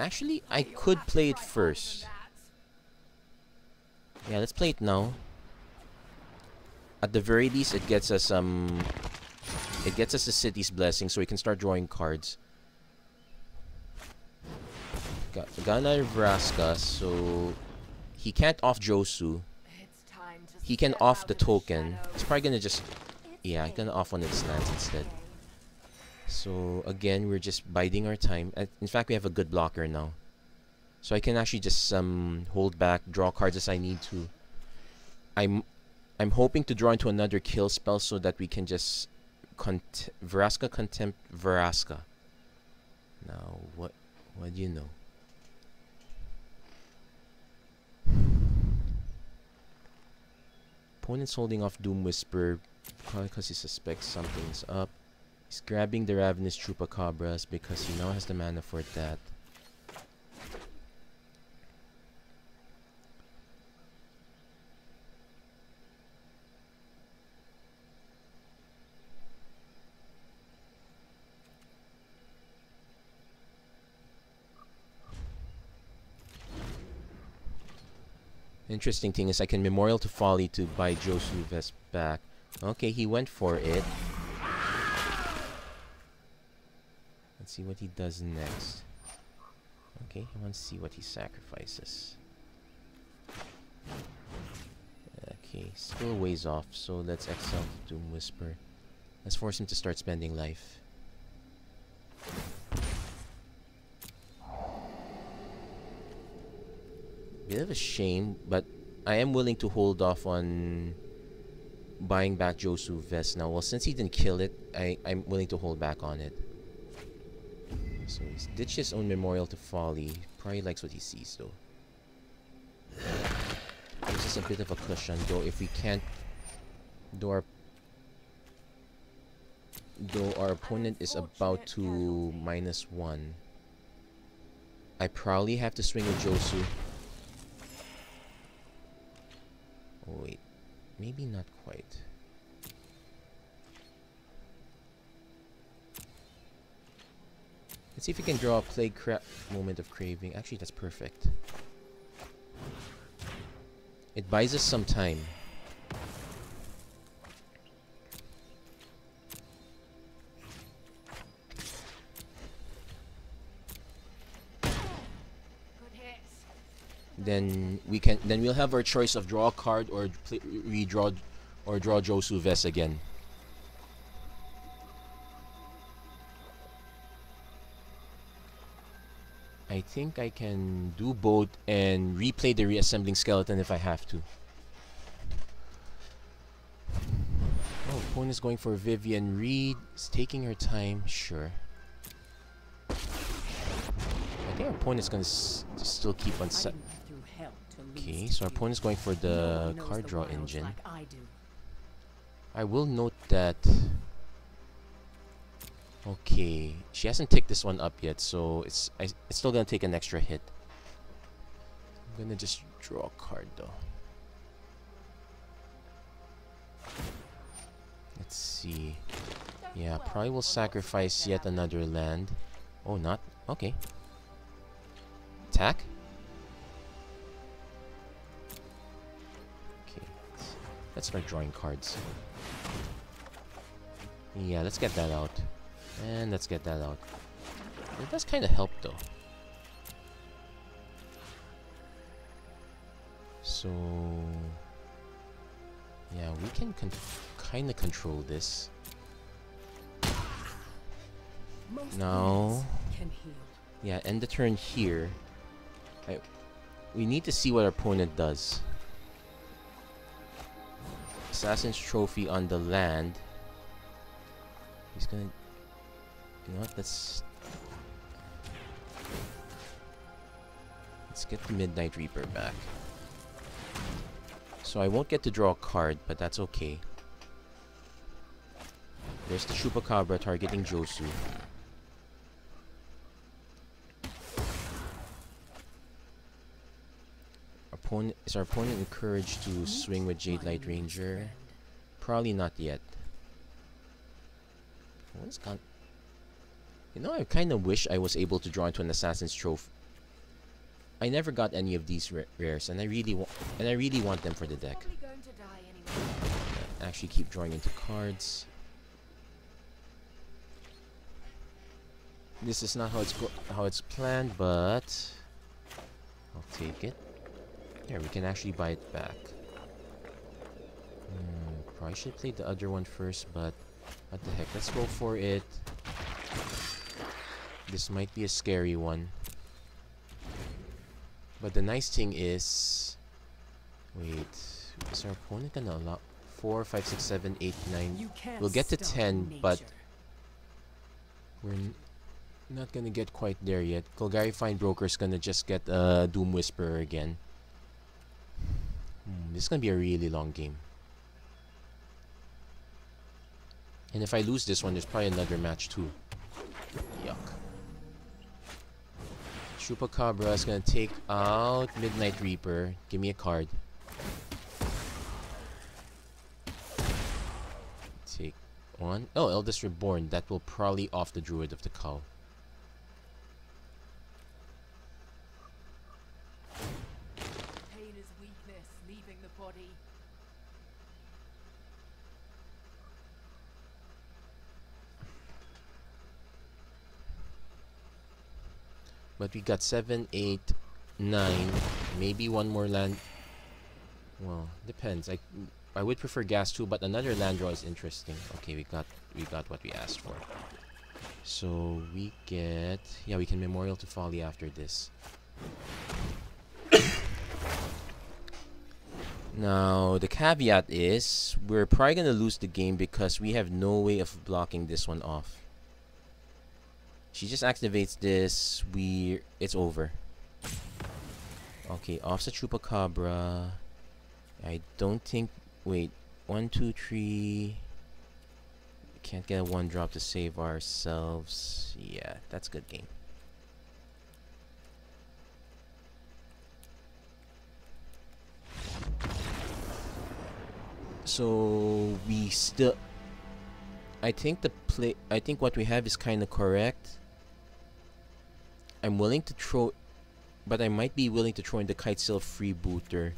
Actually, I could play it first. Yeah, let's play it now. At the very least, it gets us the city's blessing, so we can start drawing cards. Got another Vraska, so he can't off Josu. He can off the token. He's probably gonna just, yeah, he's gonna off one of his lands instead. So again, we're just biding our time. In fact, we have a good blocker now, so I can actually just hold back, draw cards as I need to. I'm hoping to draw into another kill spell so that we can just Vraska Contempt Vraska. Now what do you know? Opponent's holding off Doom Whisper probably because he suspects something's up. He's grabbing the Ravenous Chupacabras because he now has the mana for that. Interesting thing is I can Memorial to Folly to buy Josu Vest back. Okay, he went for it. Let's see what he does next. Okay, he wants to see what he sacrifices. Okay, still a ways off, so let's exile Doom Whisper. Let's force him to start spending life. Bit of a shame, but I am willing to hold off on buying back Josu Vest now. Well, since he didn't kill it, I'm willing to hold back on it. So he's ditched his own Memorial to Folly. Probably likes what he sees though. Gives us a bit of a cushion though. If we can't, though our opponent is about to -1, I probably have to swing with Josu. Oh wait, maybe not quite. Let's see if we can draw a Plague Moment of Craving. Actually, that's perfect. It buys us some time. then we'll have our choice of draw a card or redraw or draw Josu Vest again. I think I can do both and replay the reassembling skeleton if I have to. Oh, opponent's going for Vivian Reed. It's taking her time, sure. I think our opponent's gonna still keep on set. Okay, so our opponent's going for the card draw engine. I will note that. Okay, she hasn't ticked this one up yet, so it's still gonna take an extra hit. I'm gonna just draw a card though. Let's see. Yeah, probably will sacrifice yet another land. Oh, not? Okay. Attack? Okay. Let's start drawing cards. Yeah, let's get that out. And let's get that out. It does kind of help though. So... yeah, we can kind of control this. Now... yeah, end the turn here. We need to see what our opponent does. Assassin's Trophy on the land. He's gonna... you know what, let's get the Midnight Reaper back. So I won't get to draw a card, but that's okay. There's the Chupacabra targeting Josu. Is our opponent encouraged to swing with Jade Light Ranger? Probably not yet. What's gone? You know, I kind of wish I was able to draw into an Assassin's Trophy. I never got any of these rares, and I really want them for the deck. Actually, keep drawing into cards. This is not how it's planned, but I'll take it. Yeah, we can actually buy it back. Probably should play the other one first, but what the heck? Let's go for it. This might be a scary one. But the nice thing is... wait, is our opponent gonna allow 4, 5, 6, 7, 8, 9? We'll get to 10, but we're not gonna get quite there yet. Golgari Fine Broker's gonna just get Doom Whisperer again. This is gonna be a really long game. And if I lose this one, there's probably another match too. Yuck. Chupacabra is gonna take out Midnight Reaper. Give me a card. Take one. Oh, Eldest Reborn. That will probably off the Druid of the Cow. Pain is weakness, leaving the body. But we got 7, 8, 9, maybe one more land. Well, depends. I would prefer gas too, but another land draw is interesting. Okay, we got what we asked for. So we get, yeah, we can Memorial to Folly after this. Now the caveat is we're probably gonna lose the game because we have no way of blocking this one off. She just activates this, it's over. Okay, offs the Chupacabra. I don't think, wait, 1, 2, 3. We can't get a 1-drop to save ourselves. Yeah, that's a good game. So we still, I think what we have is kind of correct. I'm willing to throw, but I might be willing to throw in the Kitesail Freebooter.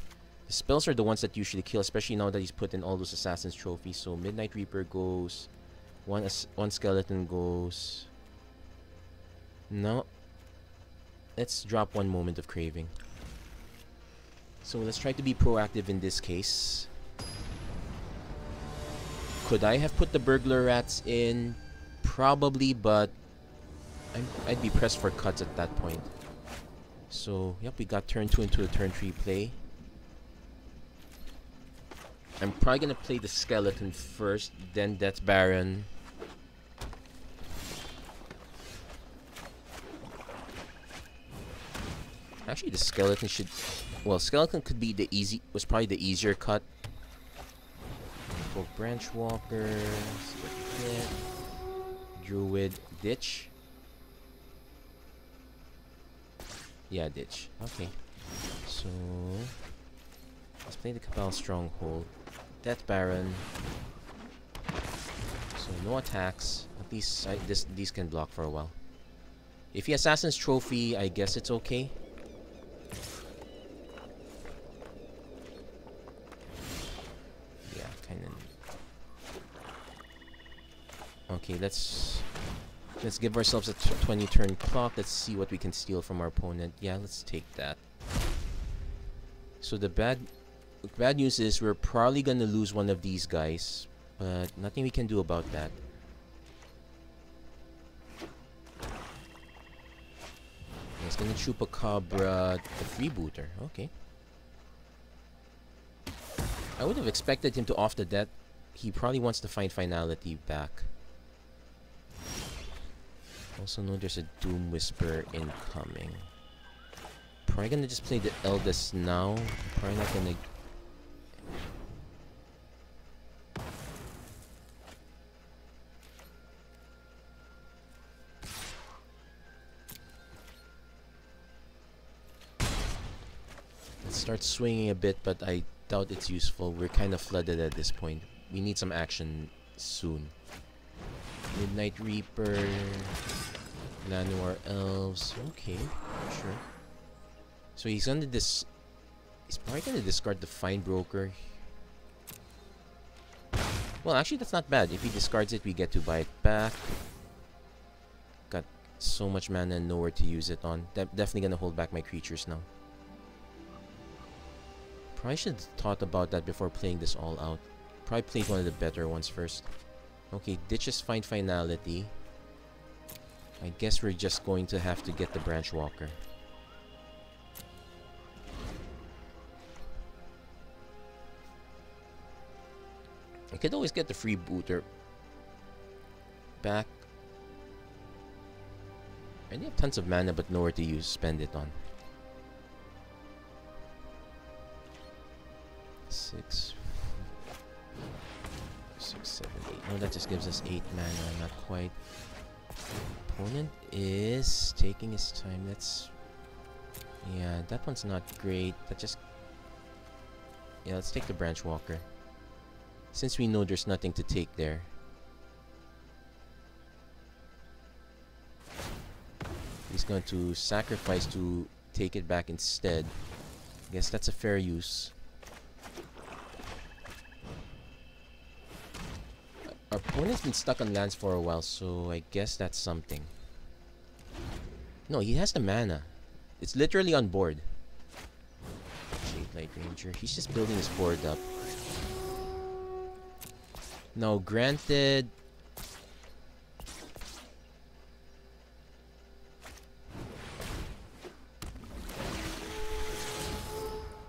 The spells are the ones that usually kill, especially now that he's put in all those Assassin's Trophies. So Midnight Reaper goes, one skeleton goes. No, let's drop one Moment of Craving. So let's try to be proactive in this case. Could I have put the burglar rats in? Probably, but I'd be pressed for cuts at that point. So, yep, we got turn 2 into a turn 3 play. I'm probably gonna play the skeleton first, then Death Baron. Actually, the skeleton should... Well, skeleton could be the easy... Was probably the easier cut. For Branch Walker... Druid... Ditch? Yeah, Ditch. Okay. So... Let's play the Cabal Stronghold. Death Baron. So, no attacks. At least these can block for a while. If he Assassin's Trophy, I guess it's okay. Okay, let's give ourselves a 20 turn clock. Let's see what we can steal from our opponent. Yeah, let's take that. So the bad news is we're probably gonna lose one of these guys, but nothing we can do about that. It's gonna Chupacabra the freebooter. Okay. I would have expected him to off the death. He probably wants to find finality back. Also know there's a Doom Whisper incoming. Probably gonna just play the Eldest now. Probably not gonna... Let's start swinging a bit, but I doubt it's useful. We're kind of flooded at this point. We need some action soon. Midnight Reaper, Llanowar Elves. Okay, sure. So he's gonna he's probably gonna discard the Fine Broker. Well, actually, that's not bad. If he discards it, we get to buy it back. Got so much mana and nowhere to use it on. Definitely gonna hold back my creatures now. Probably should have thought about that before playing this all out. Probably played one of the better ones first. Okay, ditches find finality. I guess we're just going to have to get the Branch Walker. I could always get the freebooter back. I have tons of mana but nowhere to spend it on. 6, 7, 8. No, that just gives us 8 mana. Not quite. Opponent is taking his time. That's... Yeah, that one's not great. That just... Yeah, let's take the Branch Walker. Since we know there's nothing to take there. He's going to sacrifice to take it back instead. I guess that's a fair use. Our opponent's been stuck on lands for a while, so I guess that's something. No, he has the mana. It's literally on board. Shade Light Ranger. He's just building his board up. Now, granted...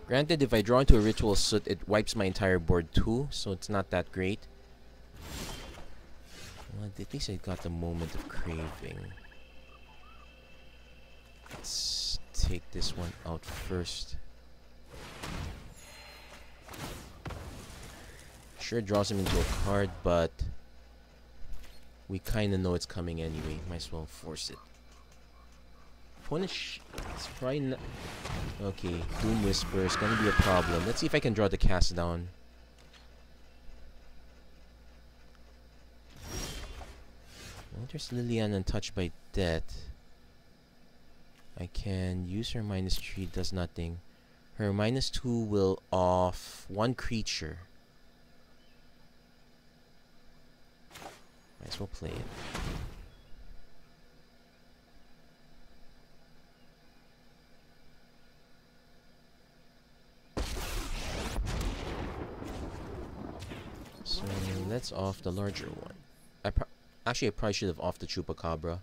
Granted, if I draw into a Ritual Soot, it wipes my entire board too, so it's not that great. Well, at least I got the Moment of Craving. Let's take this one out first. Sure, it draws him into a card, but we kind of know it's coming anyway. Might as well force it. Opponent it's probably not... Okay, Doom Whisper is gonna be a problem. Let's see if I can draw the cast down. Well, there's Liliana untouched by death. I can use her -3, does nothing. Her -2 will off one creature. Might as well play it. So let's off the larger one. Actually, I probably should have offed the Chupacabra.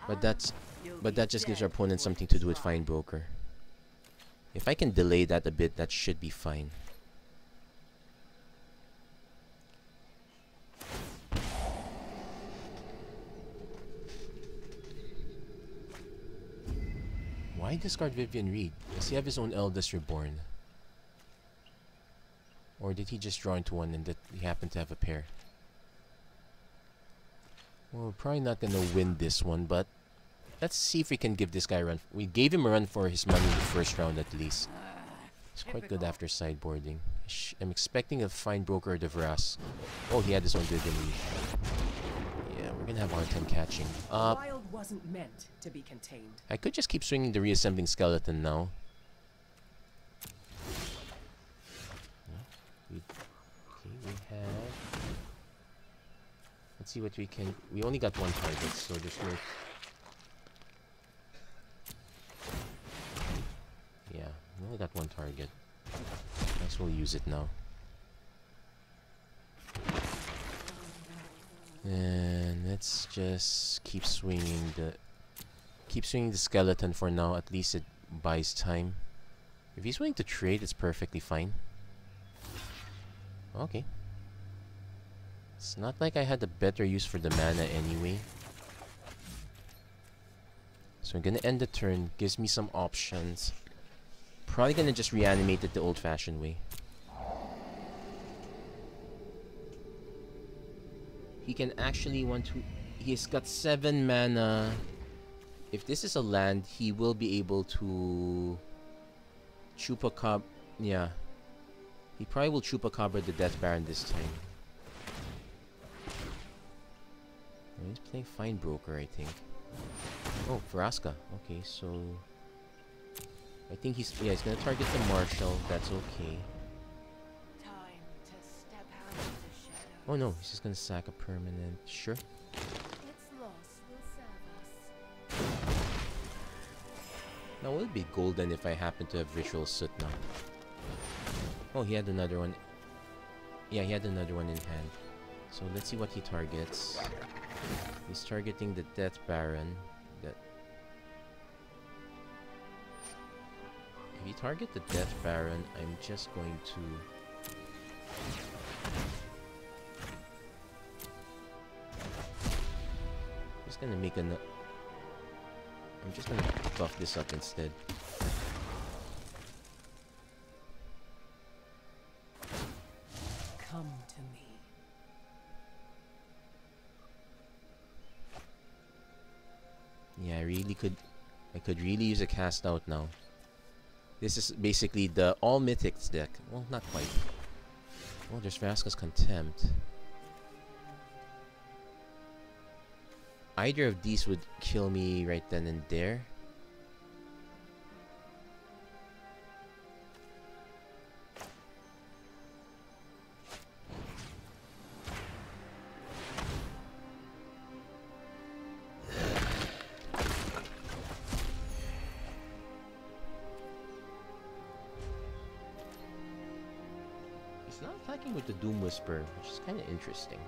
But that just gives our opponent something to do with Fine Broker. If I can delay that a bit, that should be fine. Why discard Vivian Reed? Does he have his own Eldest Reborn? Or did he just draw into one and that he happened to have a pair? Well, we're probably not gonna win this one, but let's see if we can give this guy a run. We gave him a run for his money in the first round at least. It's quite good after sideboarding. I'm expecting a Fine Broker or DeVras. Oh, he had his own Vivian Reed. Yeah, we're gonna have a hard time catching up. Wild wasn't meant to be contained. I could just keep swinging the Reassembling Skeleton now. We have... Let's see what we can... We only got one target, so there's no... Yeah, we only got one target. Might as well use it now. And let's just keep swinging the... Keep swinging the skeleton for now. At least it buys time. If he's willing to trade, it's perfectly fine. Okay. It's not like I had a better use for the mana anyway. So I'm gonna end the turn. Gives me some options. Probably gonna just reanimate it the old-fashioned way. He can actually want to... He's got 7 mana. If this is a land, he will be able to... Chupacabra... Yeah. He probably will Chupacabra the Death Baron this time. Oh, he's playing Fine Broker, I think. Oh, Vraska. Okay, so... I think he's... Yeah, he's gonna target the Marshal. That's okay. Time to step out of the shadow. Oh no, he's just gonna sack a permanent. Sure. Its loss will serve us. Now, will it be golden if I happen to have Ritual Soot now? Oh, he had another one. Yeah, he had another one in hand. So let's see what he targets. He's targeting the Death Baron. If you target the Death Baron, I'm just going to... Just gonna make I'm just gonna buff this up instead. Come to me. Yeah, I could really use a cast out now. This is basically the all mythics deck. Well, not quite. Oh, there's Vraska's Contempt. Either of these would kill me right then and there. He's not attacking with the Doom Whisper, which is kind of interesting.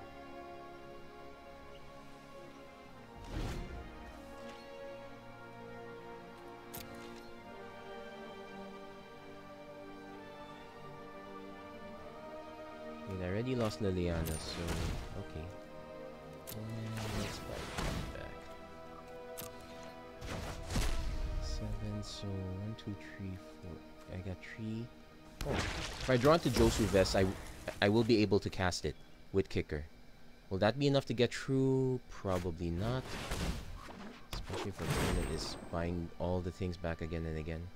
I already lost Liliana, so okay. And let's buy it back. 7, so 1, 2, 3, 4. I got 3. Oh, if I draw into Josu Vest, I will be able to cast it with Kicker. Will that be enough to get through? Probably not. Especially if our opponent is buying all the things back again and again.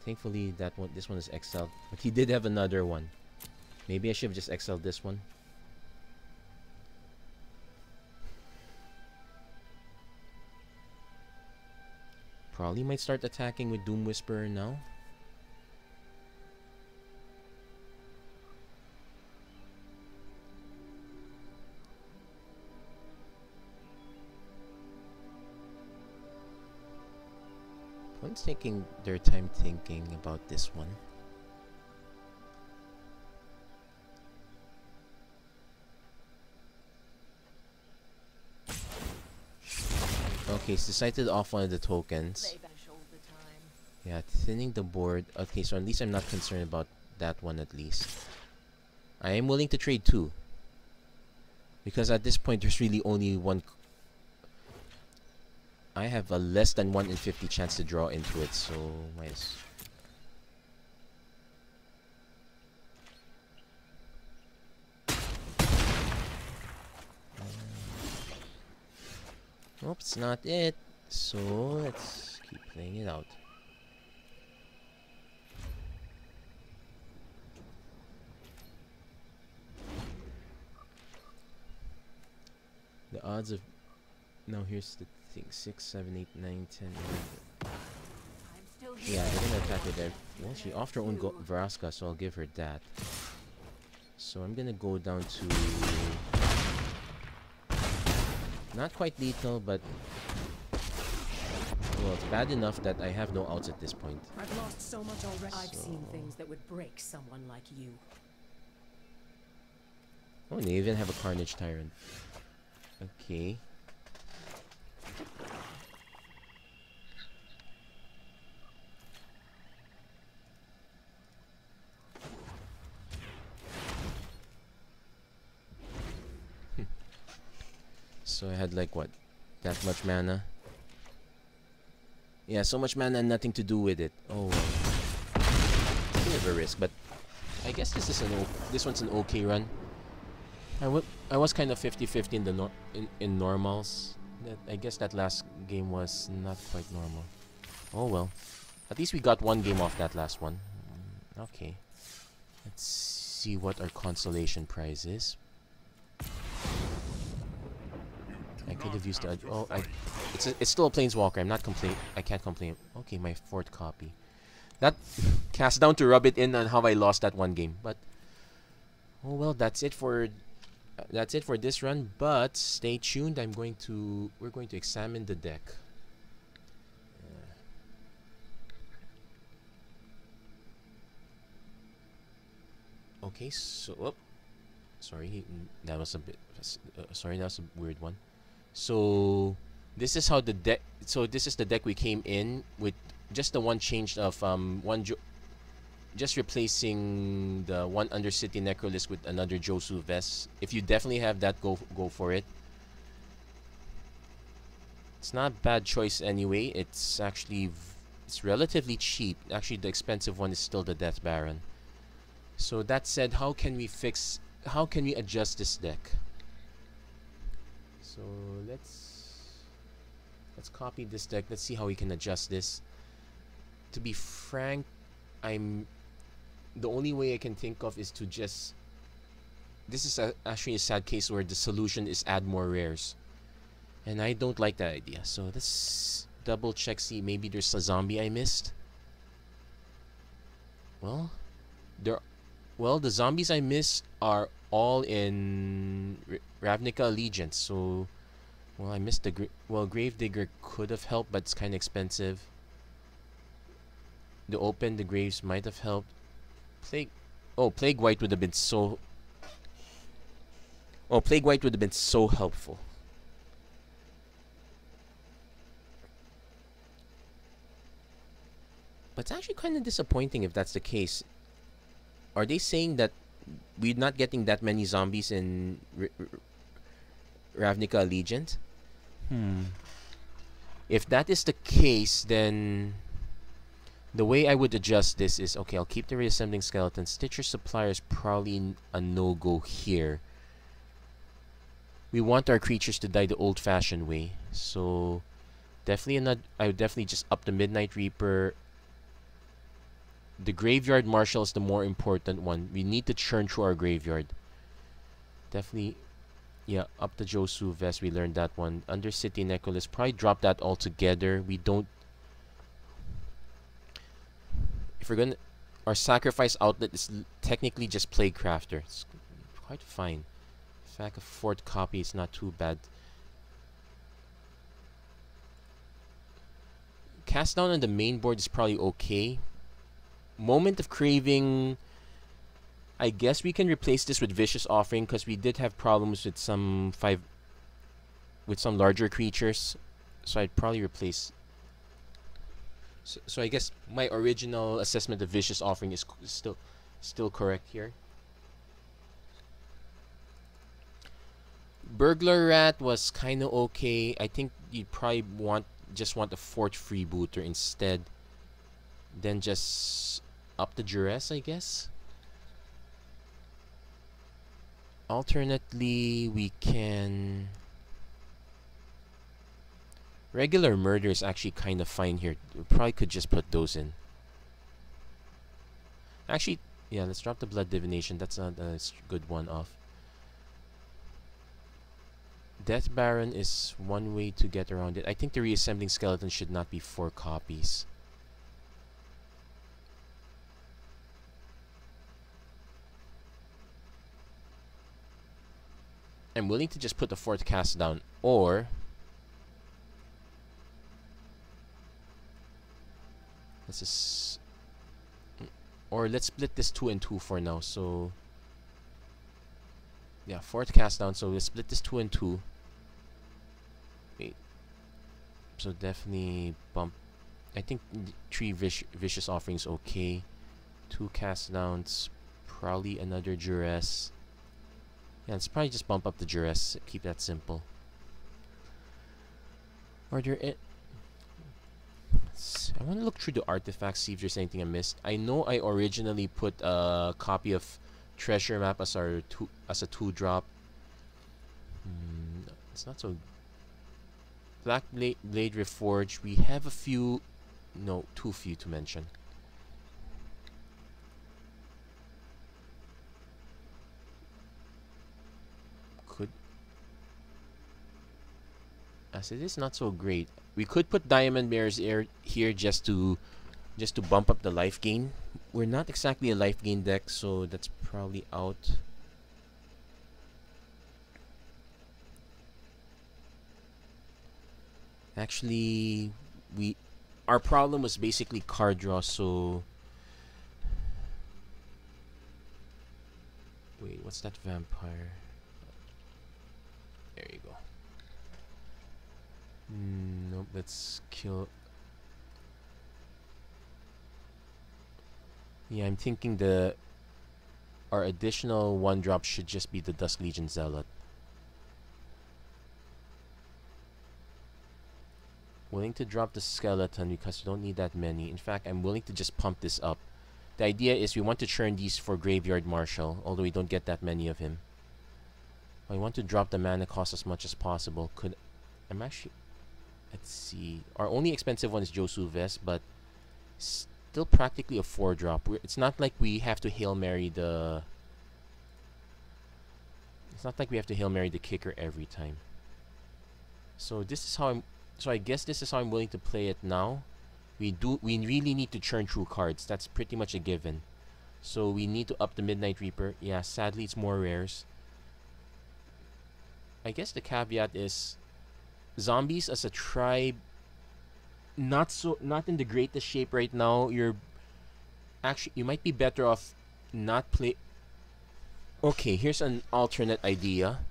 Thankfully, this one is exiled, but he did have another one. Maybe I should have just exiled this one. Probably might start attacking with Doom Whisperer now. Opponent's taking their time thinking about this one. Okay, so decided off one of the tokens. Play bash all the time. Yeah, thinning the board. Okay, so at least I'm not concerned about that one at least. I am willing to trade 2. Because at this point, there's really only one... I have a less than 1 in 50 chance to draw into it, so... Nice. Nope, it's not it. So, let's keep playing it out. The odds of... Now here's the thing. 6, 7, 8, 9, 10, 11. I'm still here. Yeah, they're gonna attack her there. Well, she offed her own Vraska, so I'll give her that. So I'm gonna go down to... Not quite lethal, but... Well, it's bad enough that I have no outs at this point. I've lost so much already. I've So- seen things that would break someone like you. Oh, and they even have a Carnage Tyrant. Okay. So I had like what? That much mana? Yeah, so much mana and nothing to do with it. Oh well. Bit of a risk, but I guess this is this one's an okay run. I was kind of 50-50 in the in normals. I guess that last game was not quite normal. Oh well. At least we got one game off that last one. Okay. Let's see what our consolation prize is. I could have used the... Oh, it's still a Planeswalker. I can't complain. Okay, my 4th copy. That cast down to rub it in on how I lost that one game. But oh well, that's it for this run. But stay tuned. We're going to examine the deck. Okay, so sorry, that was a bit. Sorry, that was a weird one. So this is how the deck. So this is the deck we came in with. Just the one change of just replacing the one Undercity Necrolist with another Josu Vest. If you definitely have that, go for it. It's not a bad choice anyway. It's actually it's relatively cheap. Actually, the expensive one is still the Death Baron. So that said, how can we adjust this deck? So let's copy this deck. Let's see how we can adjust this. To be frank, the only way I can think of is to just... This is actually a sad case where the solution is add more rares. And I don't like that idea. So let's double check, see maybe there's a zombie I missed. Well, the zombies I missed are all in Ravnica Allegiance. So, well, I missed the... Gravedigger could have helped, but it's kind of expensive. The Graves might have helped. Plague White would have been so... Oh, Plague White would have been so helpful. But it's actually kind of disappointing if that's the case. Are they saying that we're not getting that many zombies in Ravnica Allegiant? If that is the case, then... The way I would adjust this is, okay, I'll keep the reassembling skeleton. Stitcher Supplier is probably a no-go here. We want our creatures to die the old-fashioned way. So, I would definitely just up the Midnight Reaper. The Graveyard Marshal is the more important one. We need to churn through our graveyard. Definitely, yeah, up the Josu Vest. We learned that one. Undercity Necrolist, probably drop that all together. We don't... If we're gonna... Our sacrifice outlet is technically just Plague Crafter. It's quite fine. In fact, a 4th copy is not too bad. Cast down on the main board is probably okay. Moment of Craving... I guess we can replace this with Vicious Offering because we did have problems with some larger creatures. So I'd probably replace. So I guess my original assessment of Vicious Offering is still correct here. Burglar Rat was kind of okay. I think you'd probably just want a Fort Freebooter instead. Then just up the duress, I guess. Alternately, we can... Regular Murder is actually kind of fine here. We probably could just put those in. Actually, yeah, let's drop the Blood Divination. That's not a good one off. Death Baron is one way to get around it. I think the Reassembling Skeleton should not be 4 copies. I'm willing to just put the 4th cast down, or let's split this 2 and 2 for now. So yeah, 4th cast down. So let's split this 2 and 2. Wait. So definitely bump. I think 3 vicious offerings okay. 2 cast downs. Probably another duress. Yeah, let's probably just bump up the duress. Keep that simple. Are there I want to look through the artifacts, see if there's anything I missed. I know I originally put a copy of Treasure Map as a 2-drop. It's not so. Black Blade Reforged. We have a few. No, too few to mention. As it is not so great. We could put Diamond Mirrors here just to bump up the life gain. We're not exactly a life gain deck, so that's probably out. Actually, our problem was basically card draw, so wait, what's that vampire? There you go. Nope, let's kill. Yeah, I'm thinking our additional 1-drop should just be the Dusk Legion Zealot. Willing to drop the skeleton because we don't need that many. In fact, I'm willing to just pump this up. The idea is we want to churn these for Graveyard Marshal, although we don't get that many of him. I want to drop the mana cost as much as possible. I'm actually... Let's see. Our only expensive one is Josu Vest, but still practically a 4-drop. It's not like we have to Hail Mary the... It's not like we have to Hail Mary the kicker every time. So this is how I'm... So I guess this is how I'm willing to play it now. We really need to churn through cards. That's pretty much a given. So we need to up the Midnight Reaper. Yeah, sadly it's more rares. I guess the caveat is zombies as a tribe not in the greatest shape right now. You might be better off not play. Okay, here's an alternate idea.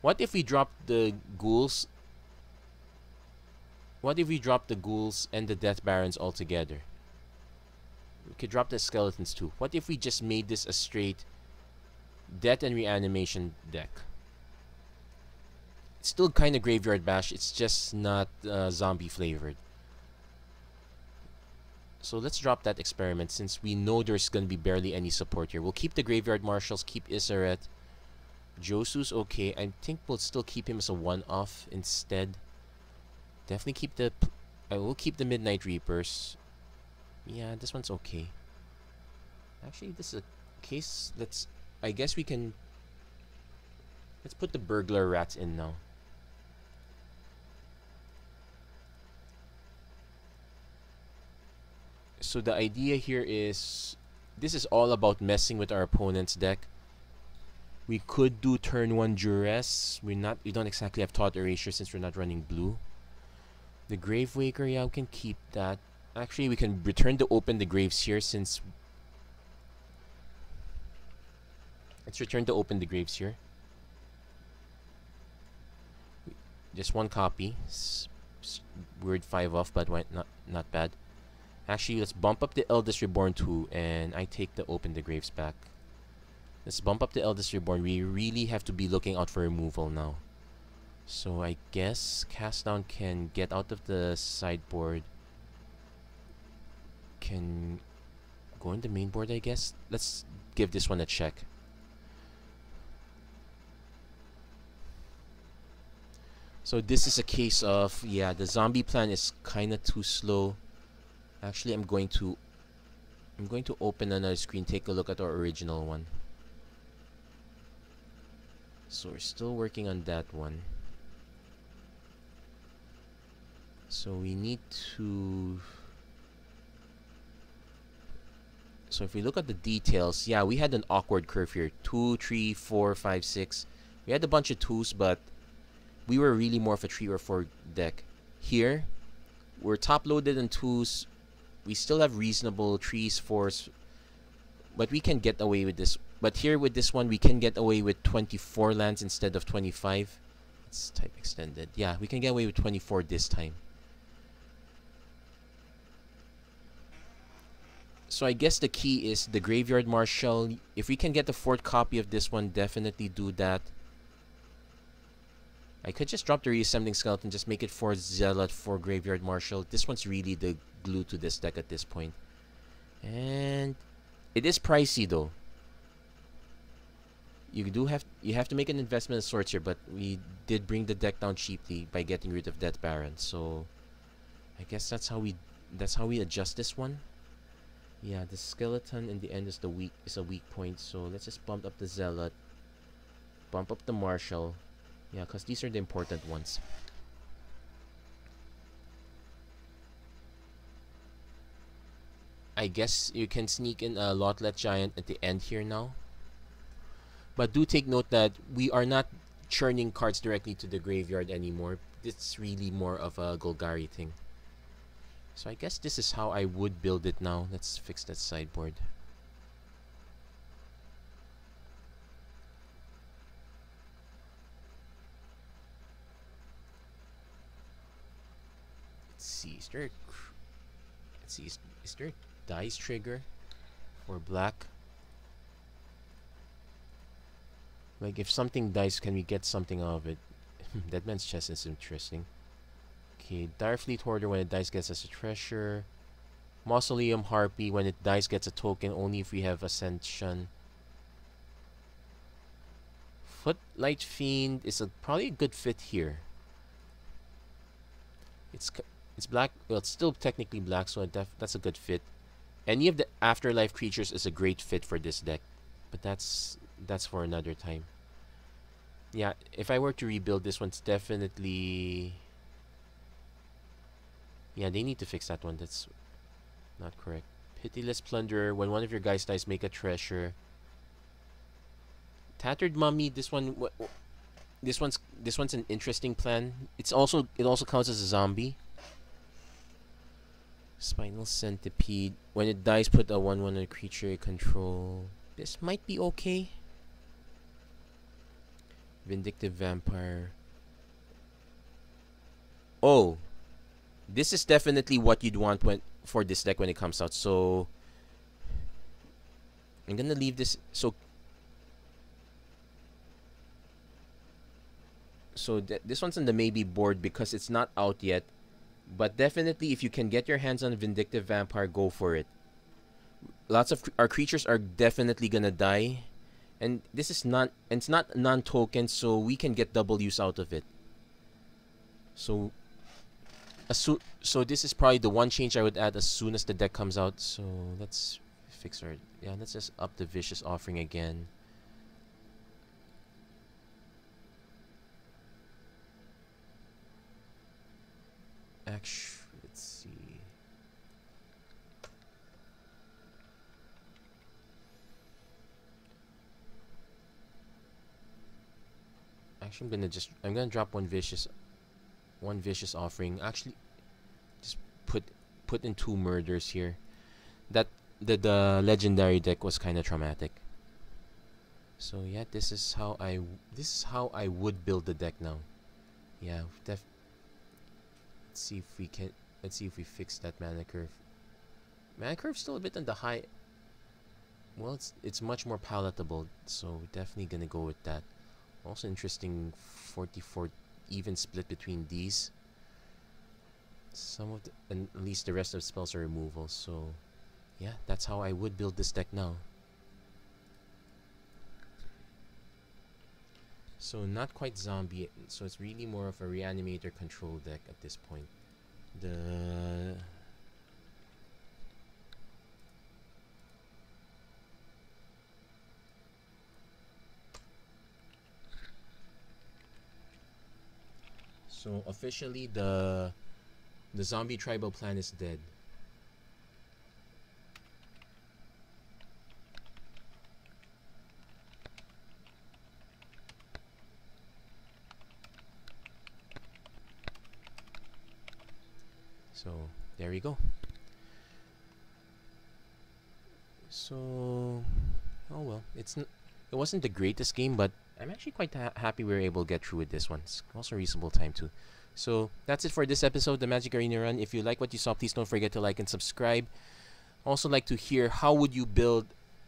What if we drop the ghouls? What if we drop the ghouls and the Death Barons altogether? We could drop the skeletons too. What if we just made this a straight Death and Reanimation deck? It's still kind of Graveyard Bash. It's just not zombie flavored. So let's drop that experiment since we know there's going to be barely any support here. We'll keep the Graveyard Marshals, keep Issaret. Josu's okay. I think we'll still keep him as a 1-off instead. Definitely keep I will keep the Midnight Reapers. Yeah, this one's okay. Actually, this is a case. I guess we can. Let's put the Burglar Rats in now. So the idea here is, this is all about messing with our opponent's deck. We could do turn 1 Duress. We don't exactly have Thought Erasure since we're not running blue. The Gravewaker, yeah, we can keep that. Actually, we can return to open the graves here since... Let's return to open the graves here. Just 1 copy. weird 5 off, but not bad. Actually, let's bump up the Eldest Reborn too, and I take the Open the Graves back. Let's bump up the Eldest Reborn. We really have to be looking out for removal now. So I guess Cast Down can get out of the sideboard. Can go in the main board, I guess. Let's give this one a check. So this is a case of, yeah, the zombie plan is kind of too slow. Actually, I'm going to open another screen, take a look at our original one. So we're still working on that one. So we need to... So if we look at the details, yeah, we had an awkward curve here. 2, 3, 4, 5, 6. We had a bunch of 2s, but we were really more of a 3 or 4 deck. Here, we're top loaded in 2s. We still have reasonable 3s, 4s, but we can get away with this. But here with this one, we can get away with 24 lands instead of 25. It's type extended. Yeah, we can get away with 24 this time. So I guess the key is the Graveyard Marshal. If we can get the 4th copy of this one, definitely do that. I could just drop the Reassembling Skeleton, just make it 4 Zealot, 4 Graveyard Marshal. This one's really the glue to this deck at this point. And it is pricey though. You have to make an investment of sorts here, but we did bring the deck down cheaply by getting rid of Death Baron. So I guess that's how we adjust this one. Yeah, the skeleton in the end is a weak point, so let's just bump up the Zealot, bump up the Marshal. Yeah, because these are the important ones. I guess you can sneak in a Lotlet Giant at the end here now. But do take note that we are not churning cards directly to the graveyard anymore. It's really more of a Golgari thing. So I guess this is how I would build it now. Let's fix that sideboard. Let's see, is there a dice trigger for black? Like if something dies, can we get something out of it? Deadman's Chest is interesting. Okay, Direfleet Hoarder, when it dies gets us a treasure. Mausoleum Harpy, when it dies gets a token only if we have Ascension. Footlight Fiend is probably a good fit here. It's black, well it's still technically black, so that's a good fit. Any of the Afterlife creatures is a great fit for this deck, but that's for another time. Yeah, if I were to rebuild this one, it's definitely... Yeah, they need to fix that one. That's not correct. Pitiless Plunderer. When one of your guys dies, make a treasure. Tattered Mummy. This one's an interesting plan. It also counts as a zombie. Spinal Centipede. When it dies, put a 1/1 on a creature you control. This might be okay. Vindictive Vampire. Oh, this is definitely what you'd want for this deck when it comes out. So I'm gonna leave this. So this one's on the maybe board because it's not out yet. But definitely, if you can get your hands on Vindictive Vampire, go for it. Lots of our creatures are definitely gonna die. And this is it's not non-token, so we can get double use out of it. So this is probably the one change I would add as soon as the deck comes out. So let's fix our... Yeah, let's just up the Vicious Offering again. Actually, let's see. Actually, I'm gonna drop one vicious offering. Actually, just put in 2 murders here. That the legendary deck was kind of traumatic. So yeah, this is how I would build the deck now. Yeah, Let's see if we can. Let's see if we fix that mana curve. Mana curve's still a bit on the high. Well, it's much more palatable, so we're definitely gonna go with that. Also interesting, 44 even split between these. Some of the, and at least the rest of the spells are removal. So, yeah, that's how I would build this deck now. So not quite zombie, so it's really more of a reanimator control deck at this point. So officially the zombie tribal plan is dead. So there we go. So oh well, it wasn't the greatest game, but I'm actually quite happy we were able to get through with this one. It's also a reasonable time too. So that's it for this episode, the MTG Arena Run. If you like what you saw, please don't forget to like and subscribe. Also like to hear how would you build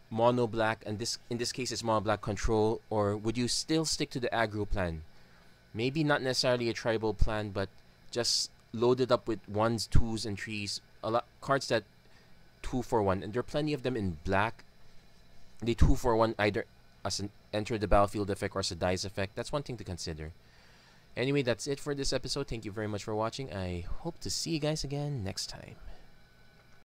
mono black, and in this case it's mono black control, or would you still stick to the aggro plan? Maybe not necessarily a tribal plan, but just load it up with 1s, 2s, and 3s. A lot cards that 2 for 1, and there are plenty of them in black. They 2 for 1 either as an enter the battlefield effect or as a dice effect. That's one thing to consider. Anyway, that's it for this episode. Thank you very much for watching. I hope to see you guys again next time.